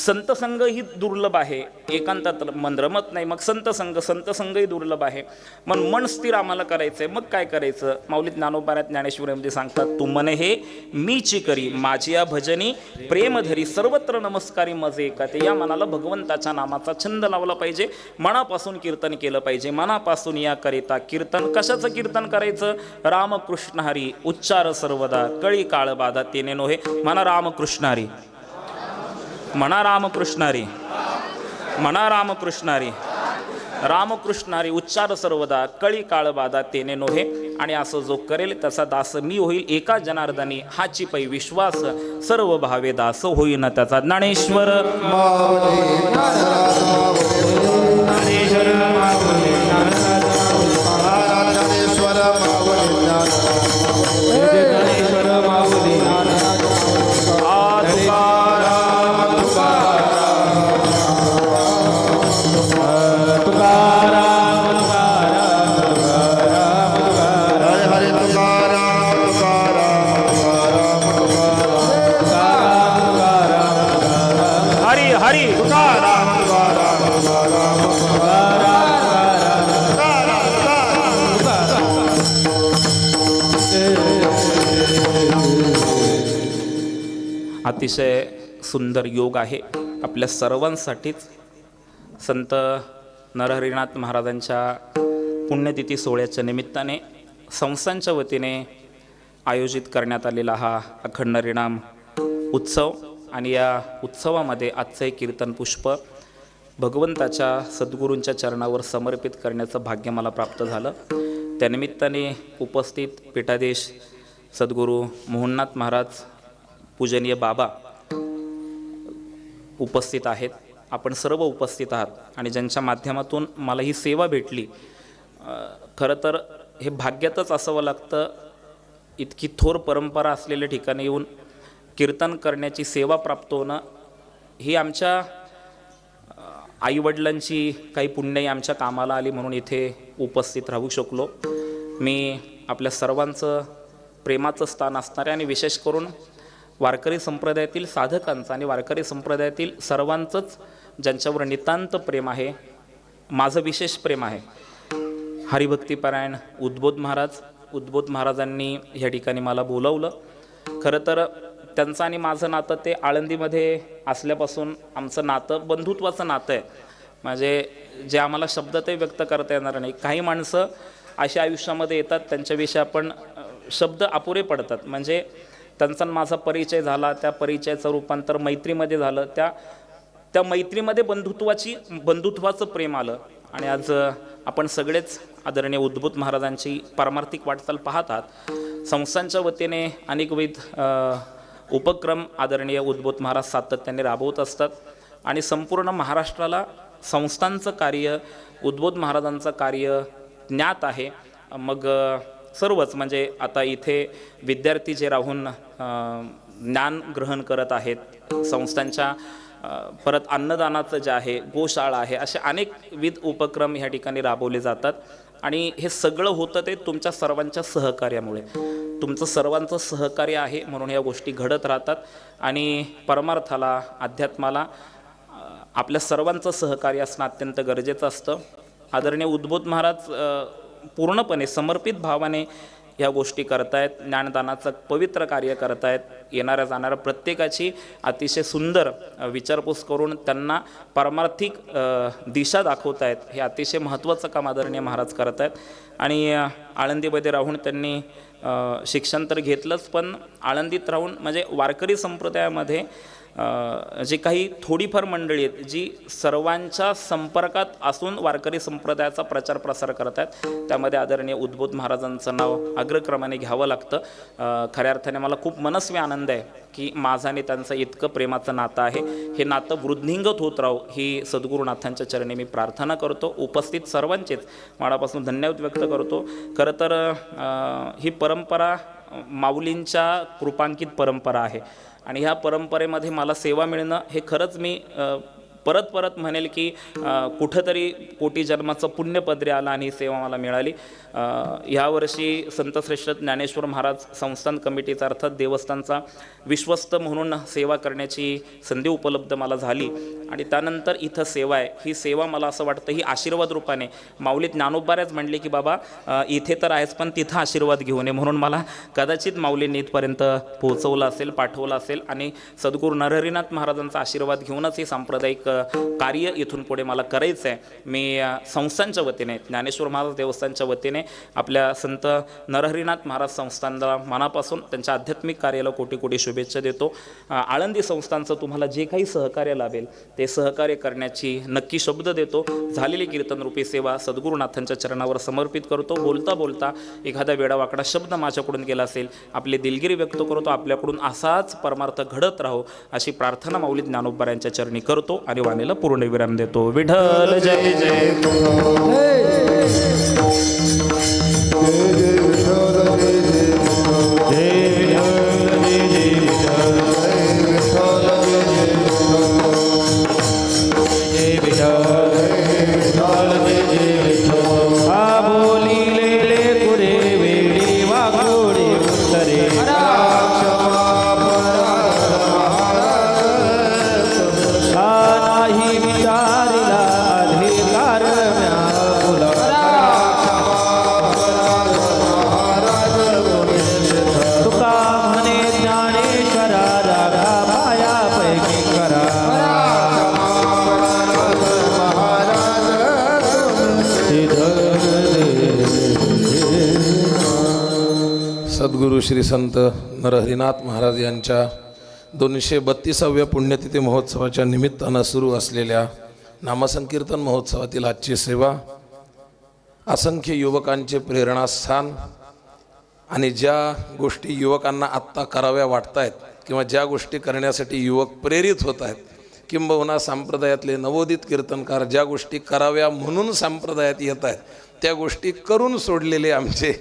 संत संघ ही दुर्लभ आहे, एकांतात मन रमत नाही, मग संत संघही दुर्लभ आहे. मग मन स्थिर आम्हाला करायचंय, मग काय करायचं? माऊली ज्ञानोबाऱ्यात ज्ञानेश्वरीमध्ये सांगतात, तू मन हे मीची करी, माझी या भजनी प्रेम धरी, सर्वत्र नमस्कारी मजे एका. ते या मनाला भगवंताच्या नामाचा छंद लावला पाहिजे, मनापासून कीर्तन केलं पाहिजे. मनापासून या करिता कीर्तन. कशाचं कीर्तन करायचं? रामकृष्ण हरी उच्चार सर्वदा, कळी काळ बाधा तेने नोहे. म्हणा रामकृष्ण हरी, म्हणा रामकृष्ण हरी, म्हणा रामकृष्ण हरी, रामकृष्ण हरी उच्चार सर्वदा, कळी काळ बाधा तेने नोहे. आणि असं जो करेल त्याचा दास मी होईल, एका जनार्दनी हाची पै विश्वास, सर्व भावे दास होईन त्याचा. ज्ञानेश्वर अतिशय सुंदर योग आहे आपल्या सर्वांसाठीच. संत नरहरिनाथ महाराजांच्या पुण्यतिथी सोहळ्याच्या निमित्ताने संस्थांच्या वतीने आयोजित करण्यात आलेला हा अखंड हरिनाम उत्सव. आणि या उत्सवामध्ये आजचं हे कीर्तन पुष्प भगवंताच्या सद्गुरूंच्या चरणावर समर्पित करण्याचं भाग्य मला प्राप्त झालं. त्यानिमित्ताने उपस्थित पीठाधीश सद्गुरू मोहननाथ महाराज, पूजनीय बाबा उपस्थित आहेत. आपण सर्व उपस्थित आहात आणि ज्यांच्या माध्यमातून मला ही सेवा भेटली. खरं तर हे भाग्यातच असावं लागतं. इतकी थोर परंपरा असलेल्या ठिकाणी येऊन कीर्तन करण्याची सेवा प्राप्त होणं ही आमच्या आईवडिलांची काही पुण्याई आमच्या कामाला आली म्हणून इथे उपस्थित राहू शकलो. मी आपल्या सर्वांचं प्रेमाचं स्थान असणारे आणि विशेष करून वारकरी संप्रदायातील साधकांचं आणि वारकरी संप्रदायातील सर्वांचंच ज्यांच्यावर नितांत प्रेम आहे, माझं विशेष प्रेम आहे. हरिभक्तीपरायण उद्बोध महाराजांनी ह्या ठिकाणी मला बोलवलं. खरं तर त्यांचं आणि माझं नातं ते आळंदीमध्ये असल्यापासून आमचं नातं बंधुत्वाचं नातं आहे. म्हणजे जे आम्हाला शब्दातही व्यक्त करता येणार नाही. काही माणसं अशा आयुष्यामध्ये येतात त्यांच्याविषयी आपण शब्द अपुरे पडतात. म्हणजे त्यांचा माझा परिचय झाला, त्या परिचयाचं रूपांतर मैत्रीमध्ये झालं, त्या मैत्रीमध्ये बंधुत्वाचं प्रेम आलं. आणि आज आपण सगळेच आदरणीय उद्बोध महाराजांची पारमार्थिक वाटचाल पाहतात. संस्थांच्या वतीने अनेकविध उपक्रम आदरणीय उद्बोध महाराज सातत्याने राबवत असतात आणि संपूर्ण महाराष्ट्राला संस्थांचं कार्य, उद्बोध महाराजांचं कार्य ज्ञात आहे. मग सर्वच म्हणजे आता इथे विद्यार्थी जे राहून ज्ञान ग्रहण करत आहेत, संस्थांच्या परत अन्नदानाचं जे आहे, गोशाळा आहे, असे अनेकविध उपक्रम ह्या ठिकाणी राबवले जातात. आणि हे सगळं होतं ते तुमच्या सर्वांच्या सहकार्यामुळे. तुमचं सर्वांचं सहकार्य आहे म्हणून या गोष्टी घडत राहतात. आणि परमार्थाला, अध्यात्माला आपल्या सर्वांचं सहकार्य असणं अत्यंत गरजेचं असतं. आदरणीय उद्बोध महाराज पूर्णपणे समर्पित भावाने ह्या गोष्टी करतायत. ज्ञानदानाचं पवित्र कार्य करतायत. येणाऱ्या जाणाऱ्या प्रत्येकाची अतिशय सुंदर विचारपूस करून त्यांना पारमार्थिक दिशा दाखवतायत. हे अतिशय महत्त्वाचं काम आदरणीय महाराज करत आहेत. आणि आळंदीमध्ये राहून त्यांनी शिक्षण तर घेतलंच, पण आळंदीत राहून म्हणजे वारकरी संप्रदायामध्ये जे काही थोडीफार मंडळी आहेत जी सर्वांच्या संपर्कात असून वारकरी संप्रदायाचा प्रचार प्रसार करत आहेत, त्यामध्ये आदरणीय उद्बोध महाराजांचं नाव अग्रक्रमाने घ्यावं लागतं. खऱ्या अर्थाने मला खूप मनस्वी आनंद आहे की माझं आणि त्यांचं इतकं प्रेमाचं नातं आहे. हे नातं वृद्धिंगत होत राहो ही सद्गुरुनाथांच्या चरणी मी प्रार्थना करतो. उपस्थित सर्वांचेच मनापासून धन्यवाद व्यक्त करतो. खरं तर ही परंपरा माऊलींच्या कृपांकित परंपरा आहे आणि ह्या परंपरेमध्ये मला सेवा मिळणं हे खरंच मी परत परत म्हणेल की कुठंतरी कोटी जन्माचं पुण्यपदरी आलं आणि ही सेवा मला मिळाली. यावर्षी संतश्रेष्ठ ज्ञानेश्वर महाराज संस्थान कमिटीचा अर्थात देवस्थानचा विश्वस्त म्हणून सेवा करण्याची संधी उपलब्ध मला झाली आणि त्यानंतर इथं सेवा आहे. ही सेवा मला असं वाटतं ही आशीर्वाद रूपाने माऊली ज्ञानोबाऱ्याच म्हणले की बाबा इथे तर आहेच पण तिथं आशीर्वाद घेऊन ये, म्हणून मला कदाचित माऊलींनी इथपर्यंत पोहोचवलं असेल, पाठवलं असेल आणि सद्गुरू नरहरीनाथ महाराजांचा आशीर्वाद घेऊनच हे सांप्रदायिक कार्य इथून पुढे मला करायचं आहे. मी संस्थांच्या वतीने ज्ञानेश्वर महाराज देवस्थानच्या वतीने आपल्या संत नरहरीनाथ महाराज संस्थानला मनापासून त्यांच्या आध्यात्मिक कार्याला कोटी कोटी शुभेच्छा देतो. आळंदी संस्थांचं तुम्हाला जे काही सहकार्य लाभेल ते सहकार्य करण्याची नक्की शब्द देतो. झालेली कीर्तनरूपी सेवा सद्गुरुनाथांच्या चरणावर समर्पित करतो. बोलता बोलता एखादा वेडावाकडा शब्द माझ्याकडून गेला असेल आपली दिलगिरी व्यक्त करतो. आपल्याकडून असाच परमार्थ घडत राहो अशी प्रार्थना माऊली ज्ञानोबाऱ्यांच्या चरणी करतो आणि वाणीला पूर्णविराम देतो. विठ्ठल जय जय. सद्गुरू श्री संत नरहरीनाथ महाराज यांच्या 232व्या पुण्यतिथी महोत्सवाच्या निमित्तानं सुरू असलेल्या नामसंकीर्तन महोत्सवातील आजची सेवा असंख्य युवकांचे प्रेरणास्थान आणि ज्या गोष्टी युवकांना आत्ता कराव्या वाटत आहेत किंवा ज्या गोष्टी करण्यासाठी युवक प्रेरित होत आहेत, किंबहुना संप्रदायातले नवोदित कीर्तनकार ज्या गोष्टी कराव्या म्हणून संप्रदायात येत आहेत त्या गोष्टी करून सोडलेले आमचे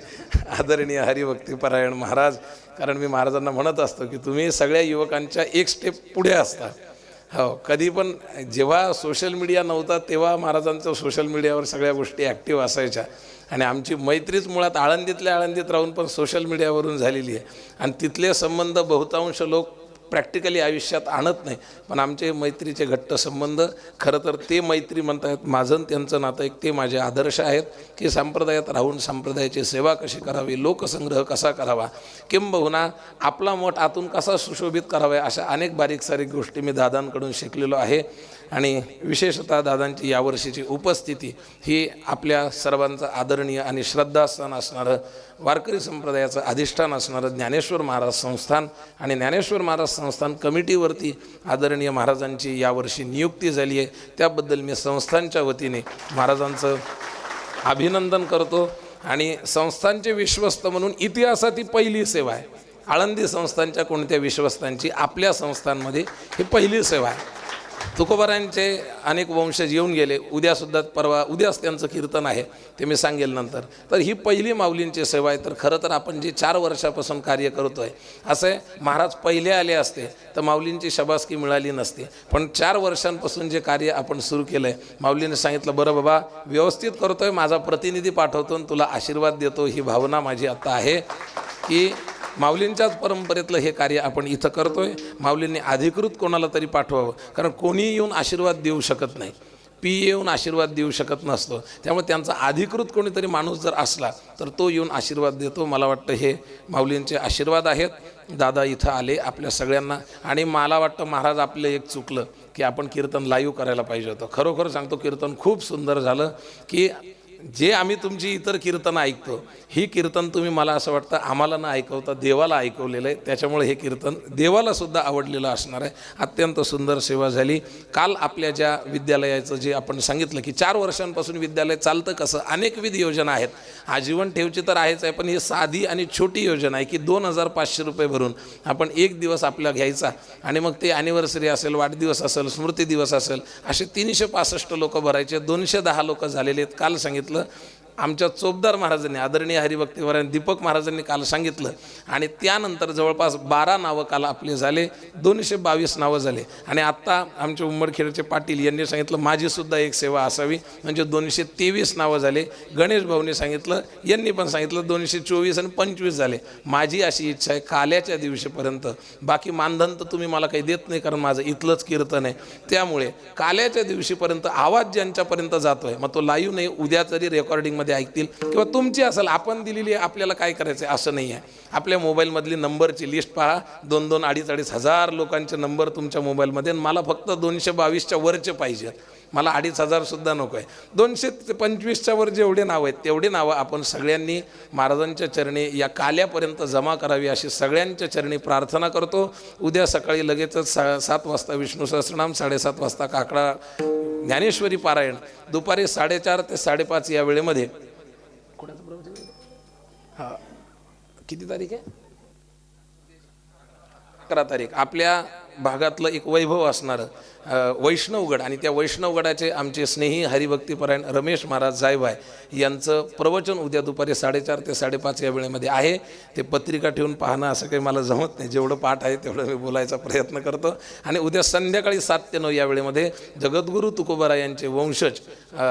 आदरणीय हरिभक्तीपरायण महाराज. कारण मी महाराजांना म्हणत असतो की तुम्ही सगळ्या युवकांच्या एक स्टेप पुढे असता. हो, कधी पण जेव्हा सोशल मीडिया नव्हता तेव्हा महाराजांचं सोशल मीडियावर सगळ्या गोष्टी ॲक्टिव्ह असायच्या आणि आमची मैत्रीच मुळात आळंदीतल्या आळंदीत राहून पण सोशल मीडियावरून झालेली आहे आणि तिथले संबंध बहुतांश लोक प्रॅक्टिकली आयुष्यात आणत नाही, पण आमचे मैत्रीचे घट्ट संबंध खरं तर ते मैत्री म्हणतात माझं त्यांचं नातं एक ते माझे आदर्श आहेत की संप्रदायात राहून संप्रदायाची सेवा कशी करावी, लोकसंग्रह कसा करावा, किंबहुना आपला मठ आतून कसा सुशोभित करावा, अशा अनेक बारीक सारीक गोष्टी मी दादांकडून शिकलेलो आहे. आणि विशेषतः दादांची यावर्षीची उपस्थिती ही आपल्या सर्वांचं आदरणीय आणि श्रद्धास्थान असणारं वारकरी संप्रदायाचं अधिष्ठान असणारं ज्ञानेश्वर महाराज संस्थान आणि ज्ञानेश्वर महाराज संस्थान कमिटीवरती आदरणीय महाराजांची यावर्षी नियुक्ती झाली आहे. त्याबद्दल मी संस्थांच्या वतीने महाराजांचं अभिनंदन करतो. आणि संस्थांचे विश्वस्त म्हणून इतिहासात ही पहिली सेवा आहे. आळंदी संस्थांच्या कोणत्या विश्वस्तांची आपल्या संस्थांमध्ये ही पहिली सेवा आहे. तुकोबारांचे अनेक वंशज येऊन गेले, उद्यासुद्धा उद्याच त्यांचं कीर्तन आहे, ते मी सांगेल नंतर. तर ही पहिली माऊलींची सेवा आहे. तर खरं तर आपण जे 4 वर्षापासून कार्य करतो आहे असं आहे, महाराज पहिले आले असते तर माऊलींची शबासकी मिळाली नसती, पण 4 वर्षांपासून जे कार्य आपण सुरू केलं आहे, माऊलीने सांगितलं बरं बाबा व्यवस्थित करतो आहे, माझा प्रतिनिधी पाठवतो आणि तुला आशीर्वाद देतो. ही भावना माझी आता आहे की माऊलींच्याच परंपरेतलं हे कार्य आपण इथं करतो आहे. माऊलींनी अधिकृत कोणाला तरी पाठवावं, कारण कोणी येऊन आशीर्वाद देऊ शकत नाही, येऊन आशीर्वाद देऊ शकत नसतो. त्यामुळे त्यांचा अधिकृत कोणीतरी माणूस जर असला तर तो येऊन आशीर्वाद देतो. मला वाटतं हे माऊलींचे आशीर्वाद आहेत. दादा इथं आले आपल्या सगळ्यांना, आणि मला वाटतं महाराज आपलं एक चुकलं की आपण कीर्तन लाईव्ह करायला पाहिजे होतं. खरोखर सांगतो कीर्तन खूप सुंदर झालं. की जे आम्ही तुमची इतर कीर्तन ऐकतो ही कीर्तन तुम्ही मला असं वाटतं आम्हाला ना ऐकवता देवाला ऐकवलेलं आहे, त्याच्यामुळे हे कीर्तन देवाला सुद्धा आवडलेलं असणार आहे. अत्यंत सुंदर सेवा झाली. काल आपल्या ज्या विद्यालयाचं जे आपण सांगितलं की 4 वर्षांपासून विद्यालय चालतं कसं, अनेकविध योजना आहेत. आजीवन ठेवची तर आहेच आहे, पण ही साधी आणि छोटी योजना आहे की 2500 रुपये भरून आपण एक दिवस आपला घ्यायचा आणि मग ते ॲनिव्हर्सरी असेल, वाढदिवस असेल, स्मृती दिवस असेल, असे 365 लोक भरायचे. 210 लोक झालेले आहेत. काल सांगितलं आमच्या चोपदार महाराजांनी, आदरणीय हरिभक्तीवरांनी, दीपक महाराजांनी काल सांगितलं. आणि त्यानंतर जवळपास 12 नावं काल आपले झाले, 222 नावं झाले. आणि आत्ता आमचे उंबरखेडचे पाटील यांनी सांगितलं माझीसुद्धा एक सेवा असावी, म्हणजे 223 नावं झाले. गणेश भाऊने सांगितलं, यांनी पण सांगितलं 224 आणि 25 झाले. माझी अशी इच्छा आहे काल्याच्या दिवशीपर्यंत, बाकी मानधन तर तुम्ही मला काही देत नाही कारण माझं इथलंच कीर्तन आहे, त्यामुळे काल्याच्या दिवशीपर्यंत आवाज ज्यांच्यापर्यंत जातोय, मग तो लाईव्ह नाही, उद्या तरी रेकॉर्डिंगमध्ये ऐकतील किंवा तुमची असेल, आपण दिलेली आहे, आपल्याला काय करायचं असं नाही आहे. आपल्या मोबाईलमधली नंबरची लिस्ट पहा, 2-2, 2,500 हजार लोकांचे नंबर तुमच्या मोबाईलमध्ये. मला फक्त 222च्या वरचे पाहिजे, मला 2,500 सुद्धा नको आहे. 225च्या वर जेवढे नावं आहेत तेवढे नावं आपण सगळ्यांनी महाराजांच्या चरणी या काल्यापर्यंत जमा करावी अशी सगळ्यांच्या चरणी प्रार्थना करतो. उद्या सकाळी लगेचच 7 वाजता विष्णू सहस्रनाम, 7:30 वाजता काकडा ज्ञानेश्वरी पारायण, दुपारी 4:30 ते 5:30 या वेळेमध्ये. हां, किती तारीख आहे? 11 तारीख. आपल्या भागातलं एक वैभव असणारं वैष्णवगड, आणि त्या वैष्णवगडाचे आमचे स्नेही हरिभक्तीपरायण रमेश महाराज जायभाय यांचं प्रवचन उद्या दुपारी 4:30 ते 5:30 या वेळेमध्ये आहे. ते पत्रिका ठेवून पाहणं असं काही मला जमत नाही, जेवढं पाठ आहे तेवढं मी बोलायचा प्रयत्न करतो. आणि उद्या संध्याकाळी 7 ते 9 या वेळेमध्ये जगद्गुरू तुकोबाराय यांचे वंशज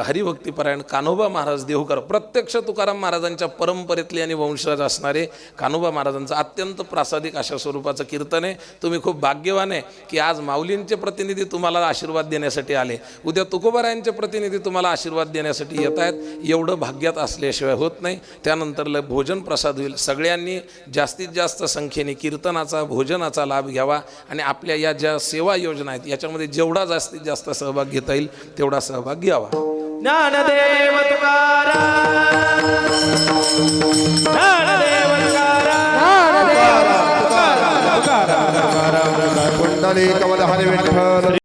हरिभक्तीपरायण कान्होबा महाराज देहूकर, प्रत्यक्ष तुकाराम महाराजांच्या परंपरेतले आणि वंशज असणारे कान्होबा महाराजांचं अत्यंत प्रासादिक अशा स्वरूपाचं कीर्तन आहे. तुम्ही खूप भाग्यवान आहे की आज माऊलींचे प्रतिनिधी तुम्हाला आशीर्वाद देण्यासाठी आले, उद्या तुकोबारायांचे प्रतिनिधी तुम्हाला आशीर्वाद देण्यासाठी येत आहेत. एवढं भाग्यात असल्याशिवाय होत नाही. त्यानंतर भोजन प्रसाद होईल. सगळ्यांनी जास्तीत जास्त संख्येने कीर्तनाचा, भोजनाचा लाभ घ्यावा आणि आपल्या या ज्या सेवा योजना आहेत याच्यामध्ये जेवढा जास्तीत जास्त सहभाग घेता येईल तेवढा सहभाग घ्यावा. ज्ञानदेव तुकाराम, ज्ञानदेव तुकाराम, पुंडलिक वरद हरी विठ्ठल.